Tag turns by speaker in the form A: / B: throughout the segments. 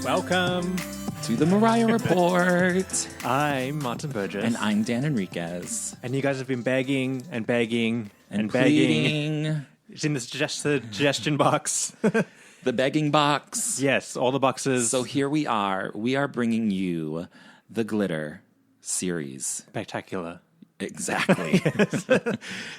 A: Welcome
B: to the Mariah Report.
A: I'm Martin Burgess.
B: And I'm Dan Enriquez.
A: And you guys have been begging and begging and
B: pleading.
A: begging. It's in the suggestion box.
B: The begging box.
A: Yes, all the boxes.
B: So here we are. We are bringing you the Glitter series.
A: Spectacular.
B: Exactly.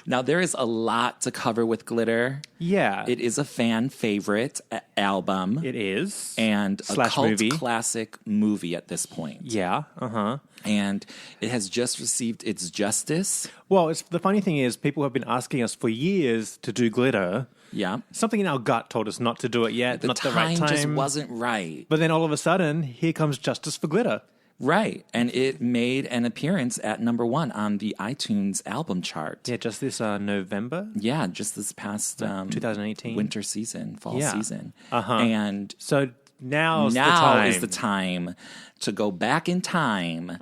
B: Now, there is a lot to cover with Glitter.
A: Yeah.
B: It is a fan favorite album.
A: It is.
B: And a cult
A: movie.
B: classic movie at this point.
A: Yeah. Uh-huh.
B: And it has just received its justice.
A: Well, the funny thing is, people have been asking us for years to do Glitter.
B: Yeah.
A: Something in our gut told us not to do it yet.
B: The
A: not
B: time
A: the right time
B: just wasn't right.
A: But then all of a sudden, here comes Justice for Glitter.
B: Right. And it made an appearance at number 1 on the iTunes album chart.
A: Yeah, just this November?
B: Yeah, just this past
A: 2018
B: winter season, fall season.
A: Uh-huh.
B: And
A: so now
B: is the time to go back in time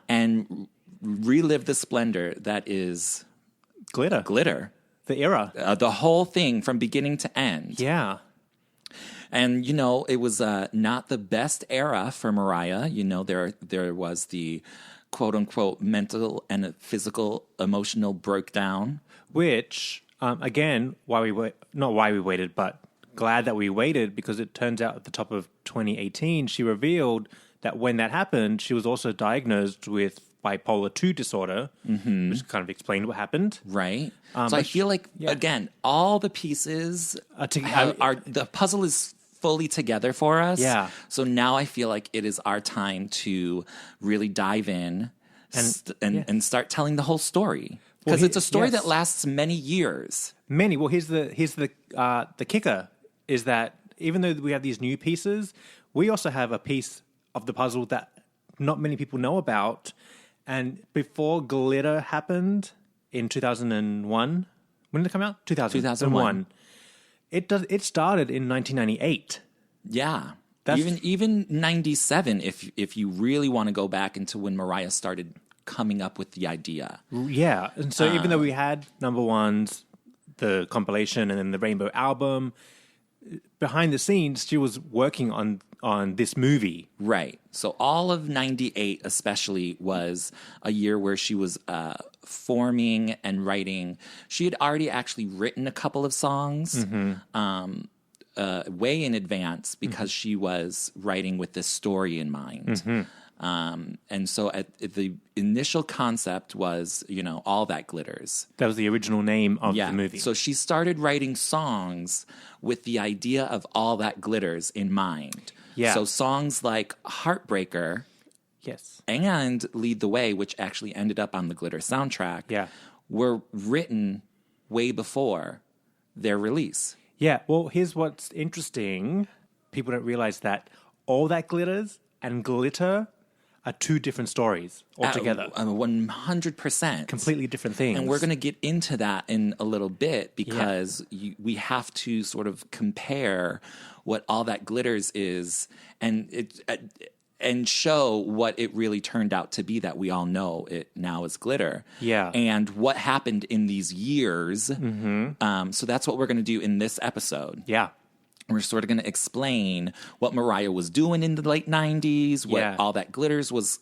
B: and relive the splendor that is
A: Glitter. The era.
B: The whole thing from beginning to end.
A: Yeah.
B: And, it was not the best era for Mariah. There was the quote-unquote mental and physical emotional breakdown.
A: Which, again, not why we waited, but glad that we waited, because it turns out at the top of 2018, she revealed that when that happened, she was also diagnosed with bipolar 2 disorder, which kind of explained what happened.
B: Right. So I feel like, again, all the pieces the puzzle is fully together for us.
A: Yeah.
B: So now I feel like it is our time to really dive in and start telling the whole story. Because it's a story that lasts many years.
A: Many. Well, here's the kicker, is that even though we have these new pieces, we also have a piece of the puzzle that not many people know about. And before Glitter happened in 2001, when did it come out? 2001. It started in 1998.
B: Yeah. Even 97 if you really want to go back into when Mariah started coming up with the idea.
A: Yeah. And so even though we had number ones, the compilation, and then the Rainbow album, behind the scenes, she was working on this movie.
B: Right. So all of 98 especially was a year where she was forming and writing. She had already actually written a couple of songs way in advance because she was writing with this story in mind. And so the initial concept was, All That Glitters.
A: That was the original name of the movie.
B: So she started writing songs with the idea of All That Glitters in mind.
A: Yeah.
B: So songs like Heartbreaker and Lead the Way, which actually ended up on the Glitter soundtrack, were written way before their release.
A: Yeah, well, here's what's interesting. People don't realize that All That Glitters and Glitter are two different stories altogether.
B: 100%.
A: Completely different things.
B: And we're going to get into that in a little bit because we have to sort of compare what All That Glitters is and show what it really turned out to be that we all know it now as Glitter.
A: Yeah.
B: And what happened in these years. So that's what we're going to do in this episode.
A: Yeah.
B: We're sort of going to explain what Mariah was doing in the late 90s, what All That Glitters was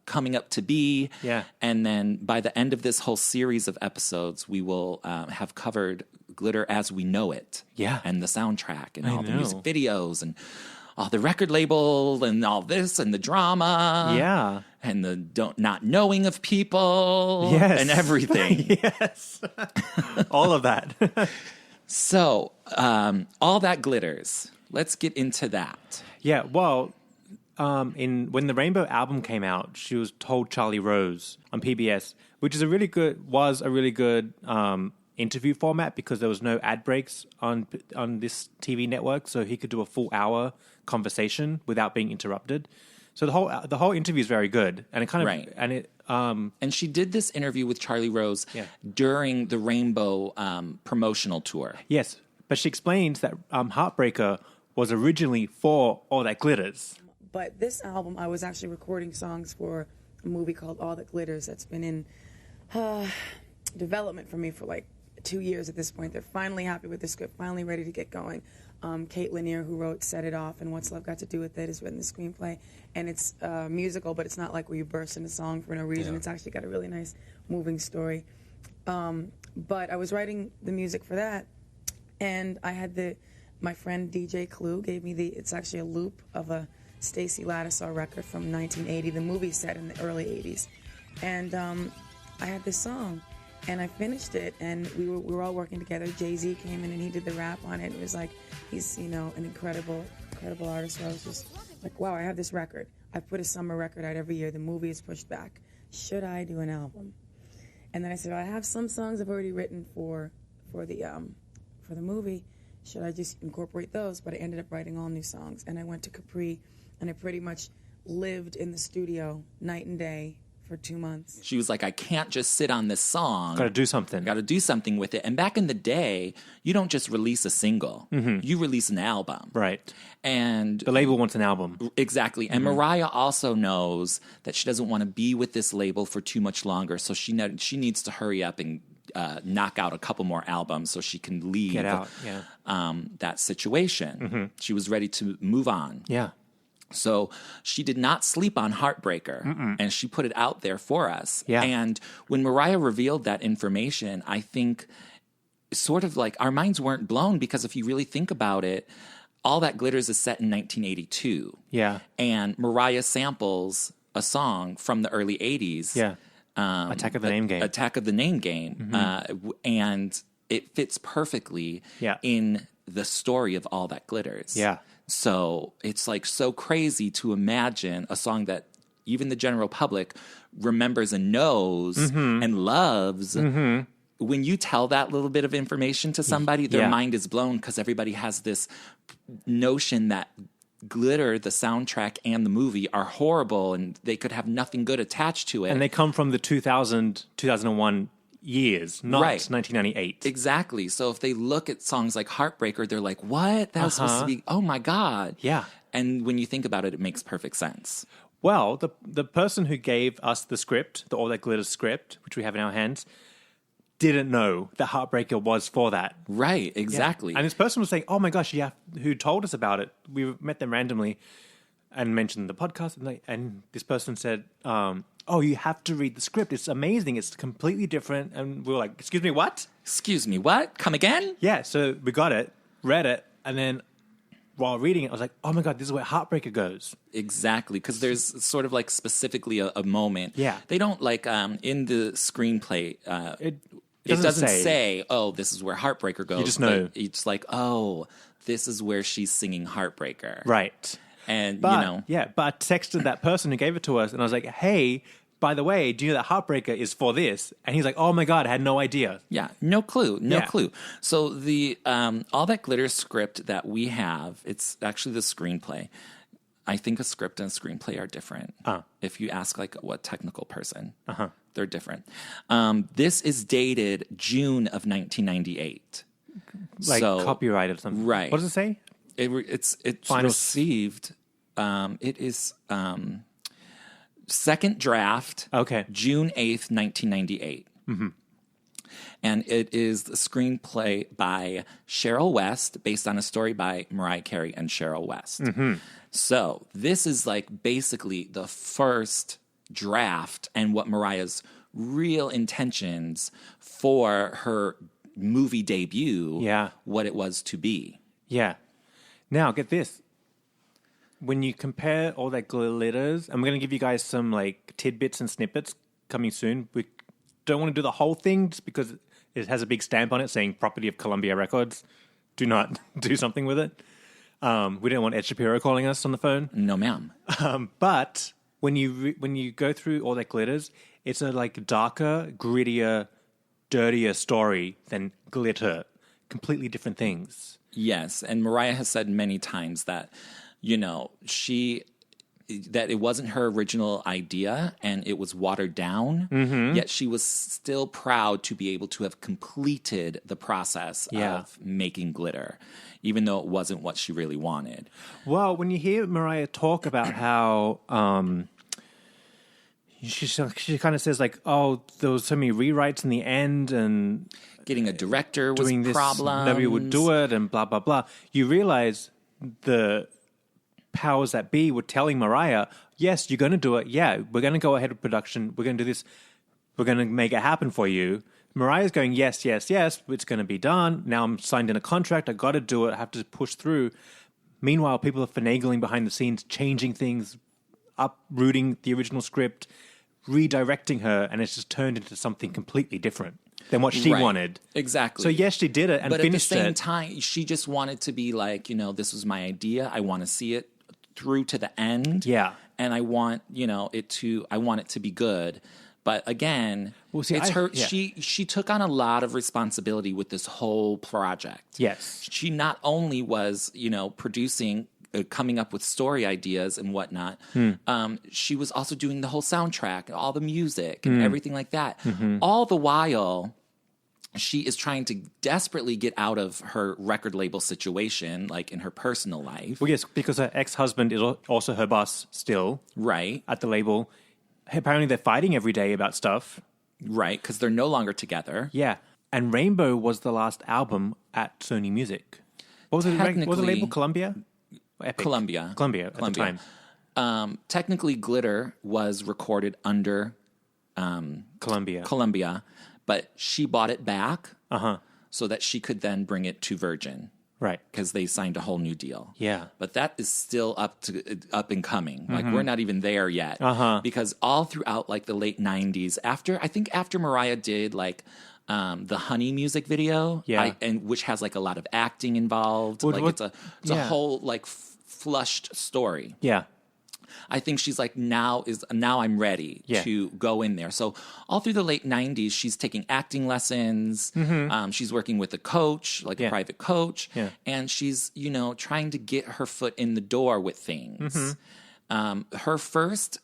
B: coming up to be.
A: Yeah.
B: And then by the end of this whole series of episodes, we will have covered Glitter as we know it.
A: Yeah.
B: And the soundtrack and all the music videos and all the record label and all this and the drama.
A: Yeah.
B: And the not knowing of people.
A: Yes.
B: And everything.
A: Yes. All of that.
B: So, All That Glitters. Let's get into that.
A: Yeah, well, when the Rainbow album came out, she was told Charlie Rose on PBS, which is a really good interview format because there was no ad breaks on this TV network, so he could do a full hour conversation without being interrupted. So the whole interview is very good, and it kind of
B: and she did this interview with Charlie Rose during the Rainbow promotional tour.
A: Yes, but she explains that Heartbreaker was originally for All That Glitters.
C: But this album, I was actually recording songs for a movie called All That Glitters that's been in development for me for like 2 years at this point. They're finally happy with the script, finally ready to get going. Kate Lanier, who wrote Set It Off and What's Love Got to Do With It, has written the screenplay. And it's musical, but it's not like where you burst into song for no reason. It's actually got a really nice, moving story. But I was writing the music for that, and I had my friend DJ Clue gave me it's actually a loop of a Stacey Lattisaw record from 1980, the movie set in the early 80s. And I had this song, and I finished it, and we were all working together. Jay-Z came in, and he did the rap on it. It was like, he's, an incredible artist. So I was just like, wow, I have this record. I put a summer record out every year. The movie is pushed back. Should I do an album? And then I said, I have some songs I've already written for the movie. Should I just incorporate those? But I ended up writing all new songs. And I went to Capri, and I pretty much lived in the studio night and day for 2 months.
B: She was like, I can't just sit on this song.
A: Got to do something.
B: Got to do something with it. And back in the day, you don't just release a single. You release an album.
A: Right.
B: And
A: the label wants an album.
B: Exactly. And Mariah also knows that she doesn't want to be with this label for too much longer. So she needs to hurry up and knock out a couple more albums so she can leave
A: Get out.
B: that situation. She was ready to move on.
A: Yeah.
B: So she did not sleep on Heartbreaker, and she put it out there for us.
A: Yeah.
B: And when Mariah revealed that information, I think sort of like our minds weren't blown, because if you really think about it, All That Glitters is set in 1982.
A: Yeah.
B: And Mariah samples a song from the early 80s.
A: Yeah. Attack of the Name Game.
B: Attack of the Name Game. And it fits perfectly in the story of All That Glitters.
A: Yeah.
B: So it's like so crazy to imagine a song that even the general public remembers and knows and loves. When you tell that little bit of information to somebody, their mind is blown, because everybody has this notion that Glitter, the soundtrack, and the movie are horrible, and they could have nothing good attached to it.
A: And they come from the 2001 years, not 1998.
B: Exactly. So if they look at songs like Heartbreaker, they're like, what? That was supposed to be, oh my God.
A: Yeah.
B: And when you think about it, it makes perfect sense.
A: Well, the person who gave us the script, the All That Glitters script, which we have in our hands, didn't know that Heartbreaker was for that.
B: Right, exactly.
A: Yeah. And this person was saying, oh my gosh, who told us about it? We met them randomly and mentioned the podcast. And this person said, oh, you have to read the script. It's amazing. It's completely different. And we were like, excuse me, what?
B: Excuse me, what? Come again?
A: Yeah, so we got it, read it, and then while reading it, I was like, oh my God, this is where Heartbreaker goes.
B: Exactly, because there's sort of like specifically a moment.
A: Yeah.
B: They don't like, in the screenplay,
A: It
B: doesn't say, oh, this is where Heartbreaker goes.
A: You just know.
B: It's like, oh, this is where she's singing Heartbreaker.
A: Right.
B: And,
A: But I texted that person who gave it to us, and I was like, hey, by the way, do you know that Heartbreaker is for this? And he's like, oh my God, I had no idea.
B: Yeah, no clue. So the All That Glitters script that we have, it's actually the screenplay. I think a script and a screenplay are different. If you ask like what technical person, they're different. This is dated June of 1998.
A: Like copyrighted something.
B: Right.
A: What does it say?
B: It's
A: Final
B: received. It is second draft.
A: Okay.
B: June 8th, 1998. And it is the screenplay by Cheryl West, based on a story by Mariah Carey and Cheryl West. So this is like basically the first draft and what Mariah's real intentions for her movie debut, what it was to be.
A: Yeah. Now, get this. When you compare All That Glitters, I'm going to give you guys some like tidbits and snippets coming soon. We don't want to do the whole thing just because it has a big stamp on it saying property of Columbia Records. Do not do something with it. We don't want Ed Shapiro calling us on the phone.
B: No, ma'am.
A: But when you go through All That Glitters, it's a like darker, grittier, dirtier story than Glitter. Completely different things.
B: Yes, and Mariah has said many times that, that it wasn't her original idea and it was watered down, yet she was still proud to be able to have completed the process of making Glitter, even though it wasn't what she really wanted.
A: Well, when you hear Mariah talk about how, she kind of says like, oh, there was so many rewrites in the end, and
B: getting a director was
A: doing this,
B: problems.
A: nobody would do it, and blah blah blah. You realize the powers that be were telling Mariah, yes, you're going to do it. Yeah, we're going to go ahead with production. We're going to do this. We're going to make it happen for you. Mariah's going, yes, yes, yes. It's going to be done. Now I'm signed in a contract. I got to do it. I have to push through. Meanwhile, people are finagling behind the scenes, changing things, uprooting the original script, redirecting her, and it's just turned into something completely different than what she wanted.
B: Exactly.
A: So yes, she did it and finished it.
B: But at the same time, she just wanted to be like, this was my idea. I want to see it through to the end.
A: Yeah.
B: And I want, I want it to be good. But again, it's her. Yeah. She took on a lot of responsibility with this whole project.
A: Yes.
B: She not only was, producing, coming up with story ideas and whatnot. She was also doing the whole soundtrack, all the music and everything like that. Mm-hmm. All the while, she is trying to desperately get out of her record label situation, like in her personal life.
A: Well, yes, because her ex-husband is also her boss still.
B: Right.
A: At the label. Apparently they're fighting every day about stuff.
B: Right, because they're no longer together.
A: Yeah. And Rainbow was the last album at Sony Music. What was it? Was the label Columbia? Epic.
B: Columbia
A: at the time.
B: Technically, Glitter was recorded under
A: Columbia,
B: but she bought it back so that she could then bring it to Virgin.
A: Right.
B: Because they signed a whole new deal.
A: Yeah.
B: But that is still up and coming. Like, we're not even there yet. Because all throughout, like, the late 90s, after Mariah did, like, the Honey music video, and which has, like, a lot of acting involved. It's a whole, like, flushed story.
A: Yeah.
B: I think she's like, now I'm ready to go in there. So all through the late 90s, she's taking acting lessons. She's working with a coach, like a private coach. Yeah. And she's, trying to get her foot in the door with things. Her first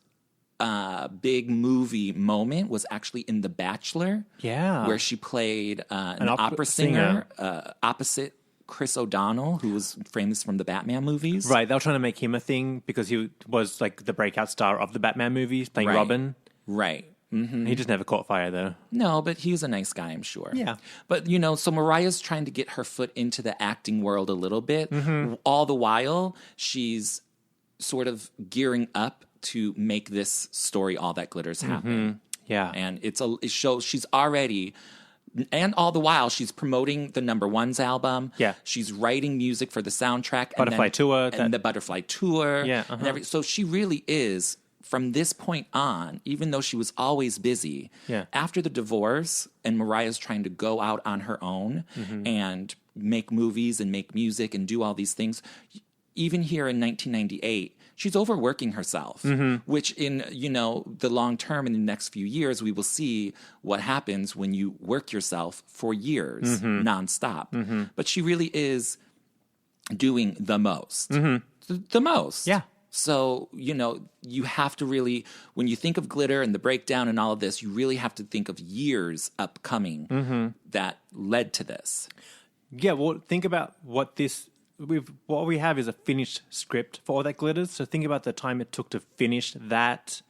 B: big movie moment was actually in The Bachelor. Yeah. Where she played an opera singer opposite Chris O'Donnell, who was famous from the Batman movies.
A: Right, they were trying to make him a thing because he was like the breakout star of the Batman movies, playing Robin.
B: Right. Mm-hmm.
A: He just never caught fire, though.
B: No, but he was a nice guy, I'm sure.
A: Yeah.
B: But, so Mariah's trying to get her foot into the acting world a little bit. All the while, she's sort of gearing up to make this story, All That Glitters, happen.
A: Yeah.
B: And it shows she's already... And all the while, she's promoting the Number Ones album.
A: Yeah.
B: She's writing music for the soundtrack.
A: Butterfly Tour.
B: And the Butterfly Tour.
A: Yeah.
B: And so she really is, from this point on, even though she was always busy, after the divorce and Mariah's trying to go out on her own and make movies and make music and do all these things, even here in 1998, she's overworking herself, which in, the long term, in the next few years, we will see what happens when you work yourself for years nonstop. But she really is doing the most. The most.
A: Yeah.
B: So, you have to really, when you think of Glitter and the breakdown and all of this, you really have to think of years upcoming that led to this.
A: Yeah, well, think about what we have is a finished script for All That Glitters. So think about the time it took to finish that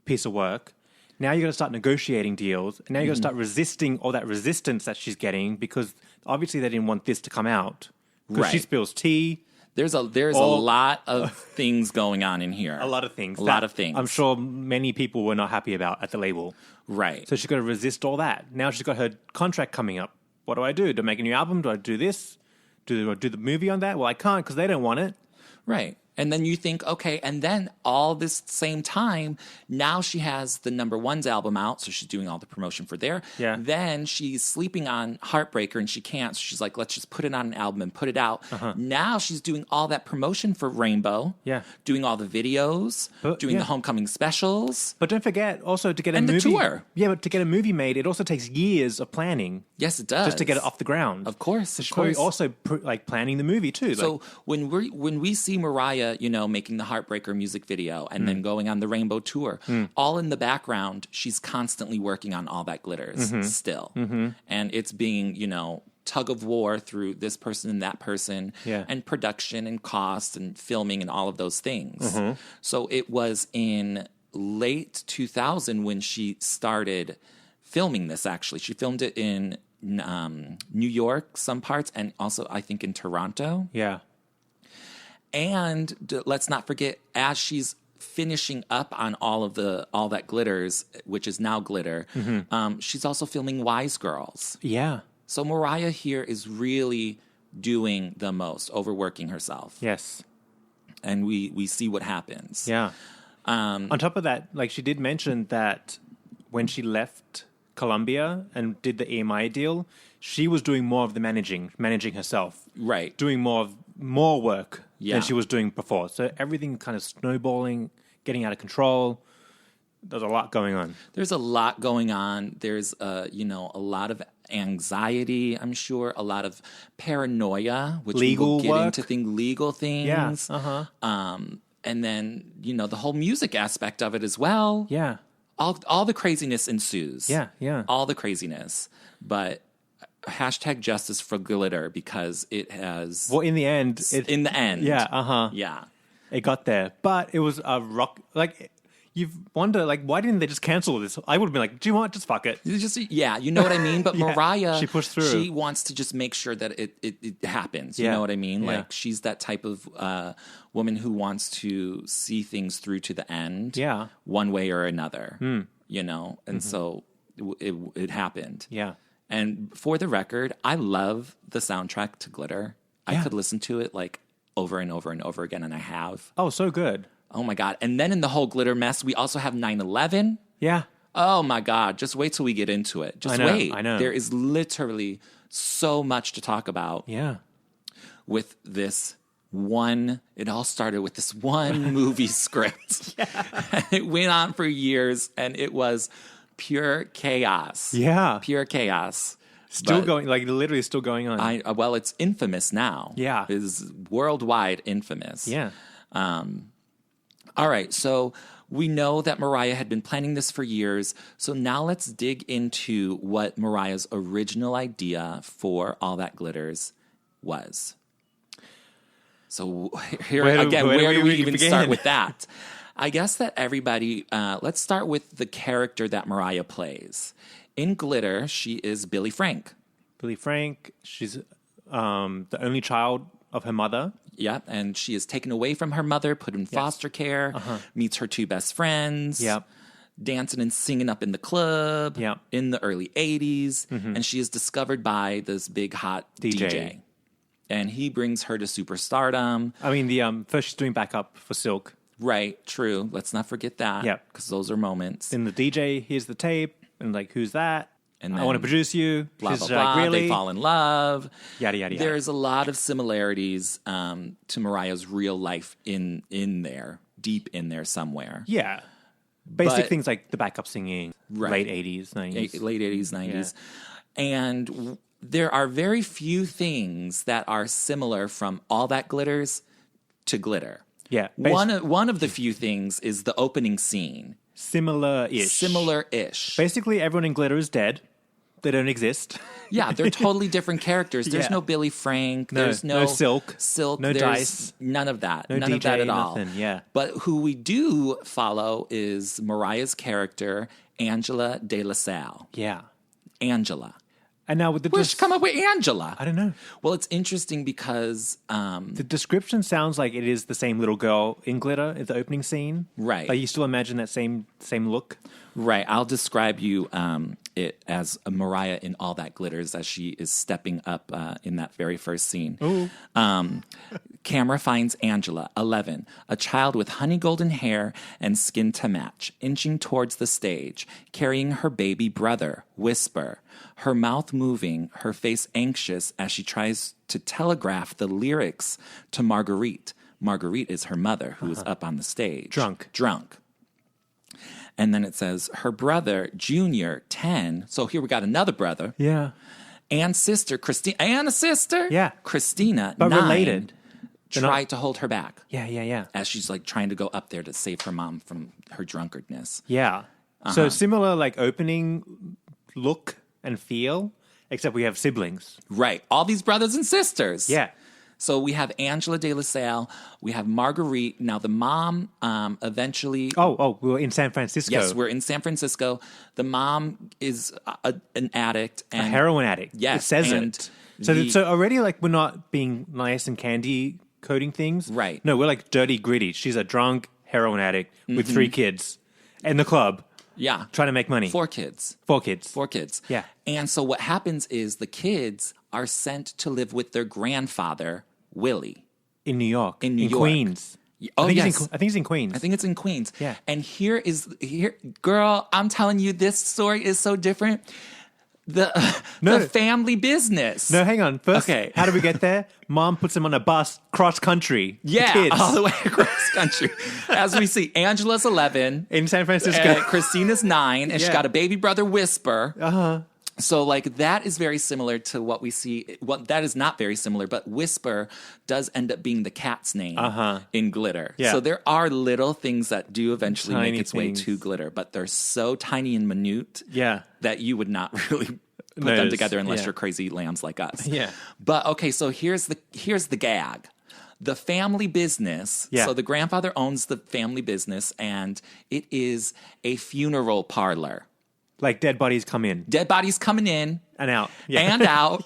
A: piece of work. Now you're going to start negotiating deals. And now you're going to start resisting all that resistance that she's getting because obviously they didn't want this to come out. Because she spills tea.
B: There's a lot of things going on in here.
A: A lot of things.
B: A lot of things.
A: I'm sure many people were not happy about at the label.
B: Right.
A: So she's got to resist all that. Now she's got her contract coming up. What do I do? Do I make a new album? Do I do this? Do I do the movie on that? Well, I can't because they don't want it.
B: Right. And then you think, okay, and then all this same time, now she has the Number Ones album out, so she's doing all the promotion for there.
A: Yeah.
B: Then she's sleeping on Heartbreaker, and she can't, so she's like, let's just put it on an album and put it out. Now she's doing all that promotion for Rainbow.
A: Yeah.
B: Doing all the videos, doing the homecoming specials.
A: But don't forget, also, to get a
B: movie.
A: movie...
B: And the tour.
A: Yeah, but to get a movie made, it also takes years of planning.
B: Yes, it does.
A: Just to get it off the ground.
B: Of course,
A: so she's probably also planning the movie, too.
B: So when we see Mariah, making the Heartbreaker music video and then going on the Rainbow Tour, all in the background, she's constantly working on All That Glitters still. And it's being, tug of war through this person and that person and production and cost and filming and all of those things. So it was in late 2000 when she started filming this, actually. She filmed it in New York, some parts, and also, I think, in Toronto.
A: Yeah.
B: And let's not forget, as she's finishing up on all that glitters, which is now glitter, she's also filming Wise Girls.
A: Yeah.
B: So Mariah here is really doing the most, overworking herself.
A: Yes.
B: And we see what happens.
A: Yeah. On top of that, like she did mention that when she left Columbia and did the EMI deal, she was doing more of the managing herself.
B: Right.
A: Doing more work
B: Yeah.
A: than she was doing before. So everything kind of snowballing, getting out of control. There's a lot going on.
B: There's a lot going on. There's a lot of anxiety, I'm sure, a lot of paranoia, which we will get into legal things.
A: Yeah. Uh-huh.
B: And then, the whole music aspect of it as well.
A: Yeah.
B: All the craziness ensues.
A: Yeah, yeah.
B: All the craziness. But hashtag justice for glitter, because it has...
A: Well, in the end...
B: in the end.
A: Yeah, uh-huh.
B: Yeah.
A: It got there. But it was a rock... Like, you wonder, like, why didn't they just cancel this? I would have been like, do you want... Just fuck it.
B: You know what I mean? But
A: Yeah,
B: Mariah...
A: she pushed through.
B: She wants to just make sure that it happens. You
A: Yeah.
B: know what I mean?
A: Yeah.
B: Like, she's that type of woman who wants to see things through to the end.
A: Yeah.
B: One way or another. And so it happened.
A: Yeah.
B: And for the record, I love the soundtrack to Glitter.
A: Yeah.
B: I could listen to it like over and over and over again, and I have.
A: Oh, so good.
B: Oh my God. And then in the whole glitter mess, we also have 9/11.
A: Yeah.
B: Oh my God. Just wait till we get into it. Just wait.
A: I know.
B: There is literally so much to talk about
A: Yeah.
B: with this one. It all started with this one movie script. It went on for years, and it was pure chaos.
A: Yeah.
B: Pure chaos.
A: Still
B: But
A: going, like, literally still going on.
B: well, it's infamous now.
A: Yeah.
B: It's worldwide infamous.
A: Yeah.
B: All right, so we know that Mariah had been planning this for years. So now let's dig into what Mariah's original idea for All That Glitters was. So where do we even start with that? I guess that everybody, let's start with the character that Mariah plays. In Glitter, she is Billy Frank.
A: Billy Frank, she's the only child of her mother.
B: Yep, and she is taken away from her mother, put in foster care, meets her two best friends, dancing and singing up in the club in the early 80s, and she is discovered by this big hot DJ. And he brings her to superstardom.
A: I mean, first she's doing backup for Silk.
B: Right, true. Let's not forget that.
A: Yep.
B: Because those are moments.
A: Then the DJ hears the tape and like, who's that?
B: And
A: I want to produce you.
B: Blah,
A: She's
B: blah, blah.
A: like, really?
B: They fall in love.
A: Yada, yada, yada.
B: There's a lot of similarities to Mariah's real life in there, deep in there somewhere.
A: Yeah. Basic
B: But-
A: things like the backup singing,
B: Right.
A: late 80s, 90s.
B: Late 80s, 90s. And there are very few things that are similar from All That Glitters to Glitter.
A: Yeah.
B: One of the few things is the opening scene.
A: Similar-ish.
B: Similar-ish.
A: Basically, everyone in Glitter is dead. They don't exist.
B: Yeah, they're totally different characters. There's
A: Yeah.
B: no Billy Frank.
A: No,
B: There's
A: no Silk.
B: There's
A: No Dice.
B: None of that.
A: No
B: None of
A: DJ,
B: that at all.
A: nothing, yeah.
B: But who we do follow is Mariah's character, Angela De La Salle.
A: Yeah.
B: Angela.
A: And now with the...
B: Where'd you come up with Angela?
A: I don't know.
B: Well, it's interesting because...
A: The description sounds like it is the same little girl in Glitter at the opening scene.
B: Right.
A: Like you still imagine that same look.
B: Right. I'll describe you it as Mariah in All That Glitters as she is stepping up in that very first scene.
A: Ooh.
B: Camera finds Angela, 11, a child with honey golden hair and skin to match, inching towards the stage, carrying her baby brother, Whisper, her mouth moving, her face anxious as she tries to telegraph the lyrics to Marguerite. Marguerite is her mother, who is up on the stage. Drunk. And then it says, her brother, Junior, 10. So here we got another brother.
A: Yeah.
B: And sister, Christina. And a sister?
A: Yeah.
B: Christina,
A: But
B: 9.
A: related.
B: Tried to hold her back
A: Yeah.
B: as she's like trying to go up there to save her mom from her drunkardness.
A: Yeah. So similar like opening look and feel, except we have siblings.
B: Right. All these brothers and sisters.
A: Yeah.
B: So we have Angela De La Salle, we have Marguerite. Now the mom eventually.
A: Oh, we were in San Francisco.
B: Yes, we're in San Francisco. The mom is an addict, and
A: a heroin addict.
B: Yes,
A: it says it. So already, like, we're not being nice and candy coating things,
B: right?
A: No, we're like dirty, gritty. She's a drunk heroin addict with 3 kids in the club.
B: Yeah,
A: trying to make money.
B: 4 kids.
A: 4 kids.
B: 4 kids.
A: Yeah.
B: And so what happens is the kids are sent to live with their grandfather, Willie.
A: In New York.
B: In New York.
A: Queens.
B: Oh,
A: I think
B: yes.
A: I think it's in Queens.
B: I think it's in Queens.
A: Yeah.
B: And here, girl, I'm telling you, this story is so different. The family business.
A: No, hang on. First,
B: okay.
A: How do we get there? Mom puts him on a bus cross country.
B: Yeah,
A: kids.
B: all the way across country. As we see, Angela's 11.
A: In San Francisco.
B: Christina's 9. And she's got a baby brother, Whisper.
A: Uh-huh.
B: So, like, that is very similar to what we see. Well, that is not very similar, but Whisper does end up being the cat's name in Glitter.
A: Yeah.
B: So there are little things that do eventually
A: Tiny
B: make its way
A: things.
B: to Glitter, but they're so tiny and minute
A: Yeah.
B: that you would not really put them
A: Notice.
B: together unless
A: Yeah.
B: you're crazy lambs like us.
A: Yeah.
B: But, okay, so here's the gag. The family business.
A: Yeah.
B: So the grandfather owns the family business, and it is a funeral parlor.
A: Like dead bodies come in.
B: Dead bodies coming in.
A: And out. Yeah.
B: And out.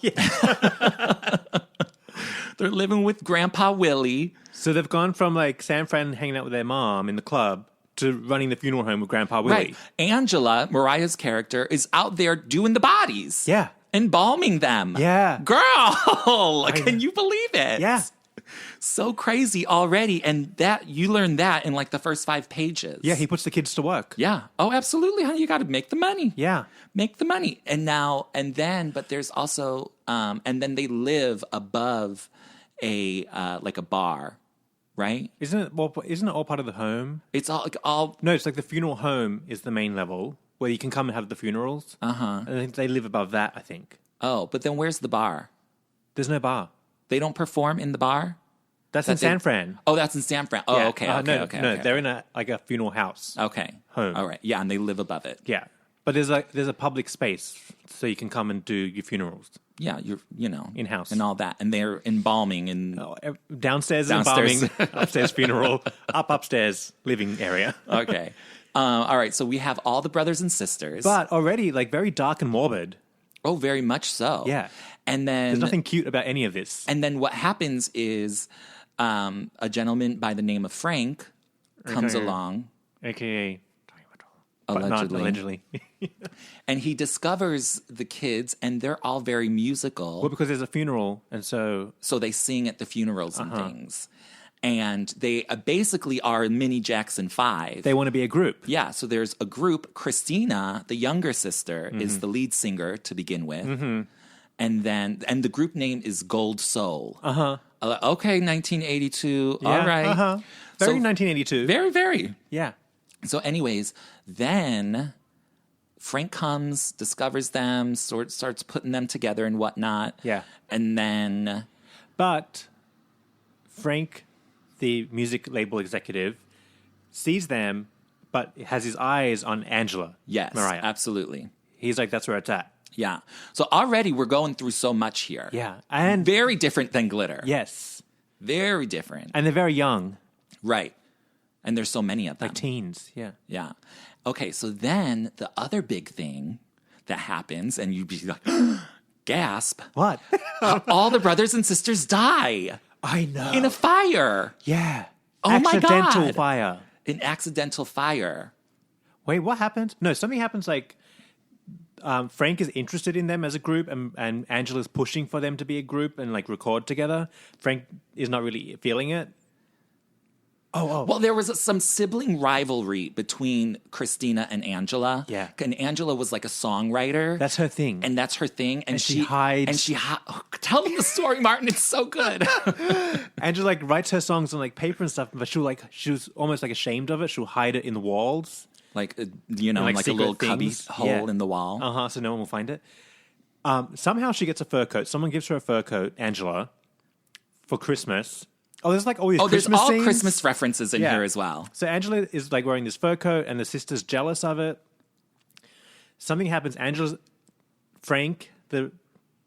B: They're living with Grandpa Willie.
A: So they've gone from like San Fran hanging out with their mom in the club to running the funeral home with Grandpa Willie.
B: Right. Angela, Mariah's character, is out there doing the bodies.
A: Yeah.
B: Embalming them.
A: Yeah.
B: Girl, can you believe it?
A: Yeah.
B: So crazy already. And that you learn that in like the first 5 pages.
A: Yeah, he puts the kids to work.
B: Yeah. Oh, absolutely, honey. You got to make the money.
A: Yeah.
B: Make the money. But there's also, and then they live above like a bar, right?
A: Isn't it all part of the home?
B: It's all.
A: No, it's like the funeral home is the main level where you can come and have the funerals. And then they live above that, I think.
B: Oh, but then where's the bar?
A: There's no bar.
B: They don't perform in the bar?
A: That's in San Fran.
B: Oh, that's in San Fran. Oh,
A: Yeah.
B: okay,
A: No,
B: okay.
A: they're in a funeral house.
B: Okay.
A: Home.
B: All right. Yeah, and they live above it.
A: Yeah. But there's a public space so you can come and do your funerals.
B: Yeah,
A: In-house.
B: and all that, and they're embalming and
A: Downstairs
B: Downstairs.
A: embalming, upstairs funeral, upstairs living area.
B: okay. All right, so we have all the brothers and sisters,
A: But already like very dark and morbid.
B: oh, very much so.
A: Yeah.
B: And then
A: There's nothing cute about any of this.
B: And then what happens is a gentleman by the name of Frank comes
A: Okay.
B: along,
A: AKA but not
B: allegedly,
A: allegedly.
B: and he discovers the kids, and they're all very musical.
A: Well, because there's a funeral, and so
B: So they sing at the funerals and things. And they basically are mini Jackson 5.
A: they want to be a group.
B: Yeah, so there's a group. Christina, the younger sister, is the lead singer to begin with. And the group name is Gold Soul. Okay, 1982.
A: Yeah,
B: All right.
A: Very
B: So-
A: 1982.
B: Very, very.
A: Yeah.
B: So anyways, then Frank comes, discovers them, starts putting them together and whatnot.
A: Yeah.
B: And then...
A: But Frank, the music label executive, sees them, but has his eyes on Angela.
B: Yes,
A: Mariah.
B: absolutely.
A: He's like, that's where it's at.
B: Yeah. So already we're going through so much here.
A: Yeah. And
B: Very different than Glitter.
A: yes.
B: Very different.
A: And they're very young,
B: Right. And there's so many of them.
A: like teens. Yeah.
B: Yeah. Okay, so then the other big thing that happens, and you'd be like, gasp,
A: What?
B: all the brothers and sisters die
A: I know.
B: in a fire.
A: Yeah.
B: Oh my
A: Accidental
B: God.
A: fire.
B: An accidental fire.
A: Wait, what happened? No, something happens like Frank is interested in them as a group and Angela's pushing for them to be a group and like record together. Frank is not really feeling it.
B: Well, there was some sibling rivalry between Christina and Angela.
A: Yeah.
B: And Angela was like a songwriter.
A: That's her thing.
B: And that's her thing. And
A: she hides.
B: And tell them the story, Martin. It's so good.
A: Angela like writes her songs on like paper and stuff, but she was almost like ashamed of it. She'll hide it in the walls.
B: like,
A: like
B: like a
A: secret
B: little
A: things.
B: cubby hole in the wall.
A: So no one will find it. Somehow she gets a fur coat. Someone gives her a fur coat, Angela, for Christmas. Oh, there's like all these
B: There's
A: Christmas
B: all
A: scenes.
B: Christmas references in
A: Yeah.
B: here as well.
A: So Angela is like wearing this fur coat, and the sister's jealous of it. Something happens. Frank, the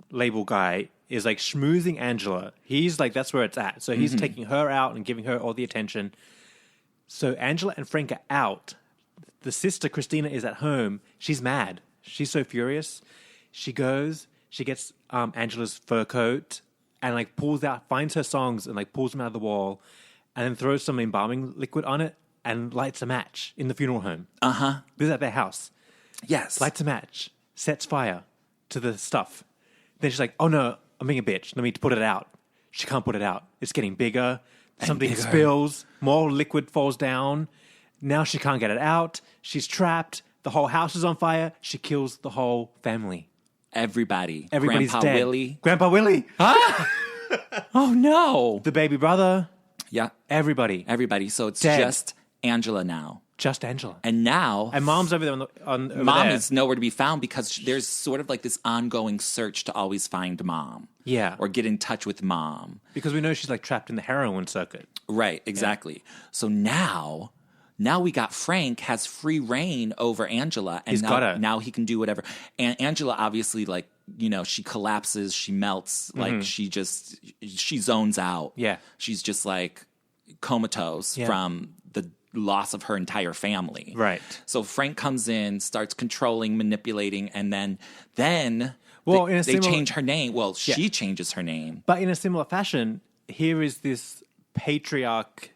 A: label guy, is like schmoozing Angela. He's like, that's where it's at. So he's taking her out and giving her all the attention. So Angela and Frank are out. The sister, Christina, is at home. She's mad. She's so furious. She goes, she gets Angela's fur coat and like finds her songs and like pulls them out of the wall and then throws some embalming liquid on it and lights a match in the funeral home.
B: Uh-huh.
A: This is at their house.
B: Yes.
A: Lights a match, sets fire to the stuff. Then she's like, oh no, I'm being a bitch. Let me put it out. She can't put it out. It's getting bigger. Something
B: bigger.
A: spills. More liquid falls down. Now she can't get it out. She's trapped. The whole house is on fire. She kills the whole family.
B: Everybody's
A: Everybody's
B: Grandpa
A: dead.
B: Willie.
A: Grandpa Willie.
B: Oh, no.
A: The baby brother.
B: Yeah.
A: Everybody.
B: So it's
A: Dead.
B: just Angela now.
A: Just Angela.
B: And now...
A: And Mom's over there over
B: Mom
A: there.
B: is nowhere to be found because there's sort of like this ongoing search to always find Mom.
A: Yeah.
B: Or get in touch with Mom.
A: Because we know she's like trapped in the heroin circuit.
B: Right, exactly. Yeah. So now we got Frank has free reign over Angela. And now he can do whatever. And Angela obviously like, you know, she collapses, she melts, like she zones out.
A: Yeah.
B: She's just like comatose from the loss of her entire family.
A: Right.
B: So Frank comes in, starts controlling, manipulating, and then they change her name. Well, she changes her name.
A: But in a similar fashion, here is this patriarch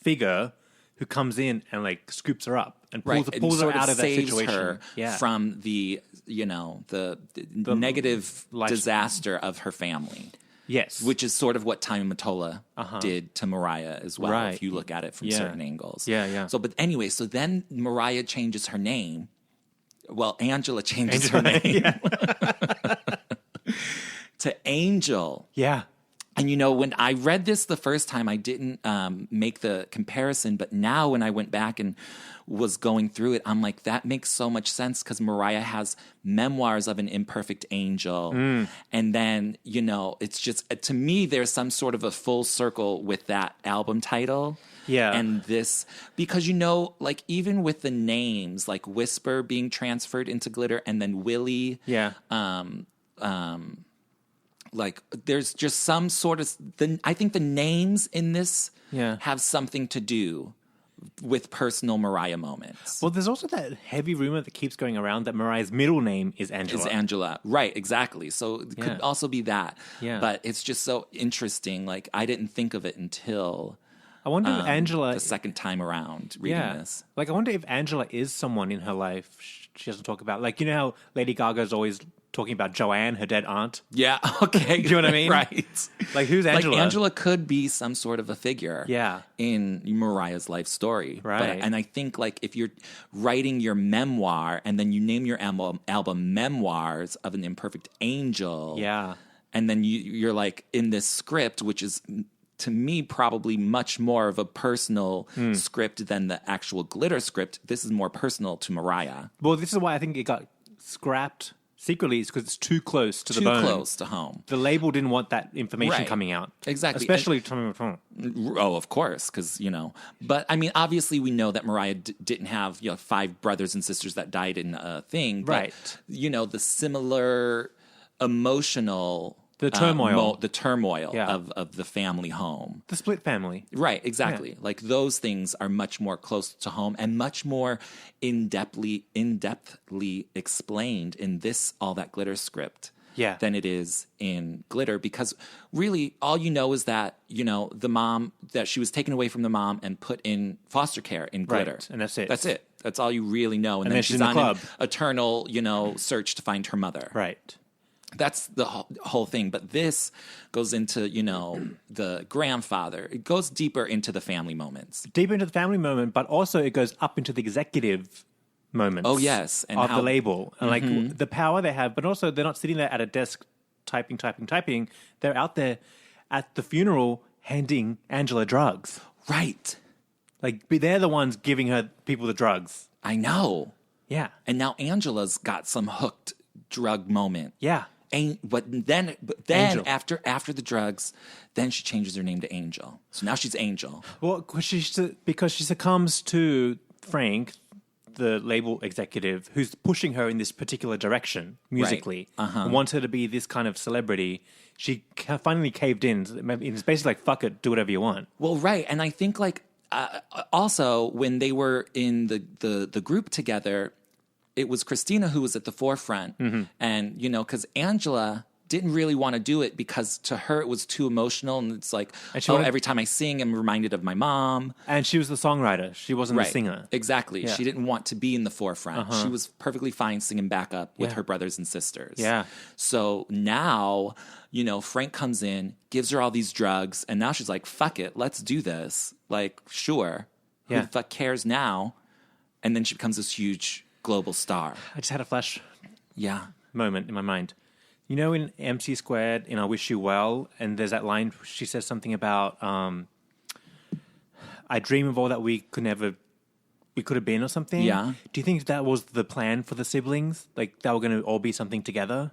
A: figure who comes in and like scoops her up and pulls her out of that situation.
B: Her from the negative disaster of her family.
A: Yes.
B: Which is sort of what Tommy Mottola did to Mariah as well,
A: Right.
B: if you look at it from certain angles.
A: Yeah.
B: So, but anyway, so then Mariah changes her name. Well, Angela changes her name to Angel.
A: Yeah.
B: And, you know, when I read this the first time, I didn't make the comparison. But now when I went back and was going through it, I'm like, that makes so much sense because Mariah has memoirs of an imperfect angel. And then, you know, it's just, to me, there's some sort of a full circle with that album title.
A: Yeah.
B: And this, because, you know, like even with the names, like Whisper being transferred into Glitter and then Willie.
A: Yeah.
B: Like there's just some sort of I think the names in this
A: Yeah.
B: have something to do with personal Mariah moments.
A: Well, there's also that heavy rumor that keeps going around that Mariah's middle name is Angela.
B: It's Angela. Right, exactly. So it could also be that.
A: Yeah.
B: But it's just so interesting. Like I didn't think of it until
A: I wonder if Angela
B: the second time around reading this.
A: Like I wonder if Angela is someone in her life she doesn't talk about. Like, you know how Lady Gaga's always talking about Joanne, her dead aunt?
B: Yeah, okay.
A: Do you know what I mean?
B: Right.
A: Like, who's Angela?
B: Like, Angela could be some sort of a figure in Mariah's life story.
A: Right.
B: And I think, like, if you're writing your memoir and then you name your album Memoirs of an Imperfect Angel.
A: Yeah.
B: And then you're, like, in this script, which is, to me, probably much more of a personal script than the actual Glitter script. This is more personal to Mariah.
A: Well, this is why I think it got scrapped secretly, is because it's too close to the bone.
B: Too close to home.
A: The label didn't want that information coming out.
B: Exactly.
A: Especially Tommy Mottola.
B: Oh, of course, because, you know. But, I mean, obviously we know that Mariah didn't have, 5 brothers and sisters that died in a thing. But,
A: right.
B: You know, the similar emotional...
A: The turmoil.
B: Of the family home.
A: The split family.
B: Right, exactly. Yeah. Like those things are much more close to home and much more in-depthly explained in this All That Glitter script than it is in Glitter, because really all you know is that, the mom, that she was taken away from the mom and put in foster care in Glitter.
A: Right. And that's it.
B: That's it. That's all you really know. And then she's on an eternal, search to find her mother.
A: Right.
B: That's the whole thing. But this goes into, the grandfather. It goes deeper into the family moments.
A: Deeper into the family moment, but also it goes up into the executive moments.
B: Oh, yes.
A: And of the label. And like the power they have, but also they're not sitting there at a desk typing. They're out there at the funeral handing Angela drugs.
B: Right.
A: Like they're the ones giving her people the drugs.
B: I know.
A: Yeah.
B: And now Angela's got some hooked drug moment.
A: Yeah.
B: But then after the drugs, then she changes her name to Angel. So now she's Angel.
A: Well, because she succumbs to Frank the label executive who's pushing her in this particular direction musically and wants her to be this kind of celebrity. She finally caved in. It's basically like, fuck it, do whatever you want.
B: Well, right. And I think like also when they were in the group together, it was Christina who was at the forefront. And, you know, because Angela didn't really want to do it because to her it was too emotional. And it's like, every time I sing, I'm reminded of my mom.
A: And she was the songwriter. She wasn't the singer.
B: Exactly.
A: Yeah.
B: She didn't want to be in the forefront. She was perfectly fine singing backup with her brothers and sisters.
A: Yeah.
B: So now, you know, Frank comes in, gives her all these drugs, and now she's like, fuck it, let's do this. Like, sure. Who the fuck cares now? And then she becomes this huge global star.
A: I just had a flash moment in my mind. You know, in MC Squared, in I Wish You Well, and there's that line, she says something about, I dream of all that we could have been or something.
B: Yeah.
A: Do you think that was the plan for the siblings? Like, they were going to all be something together?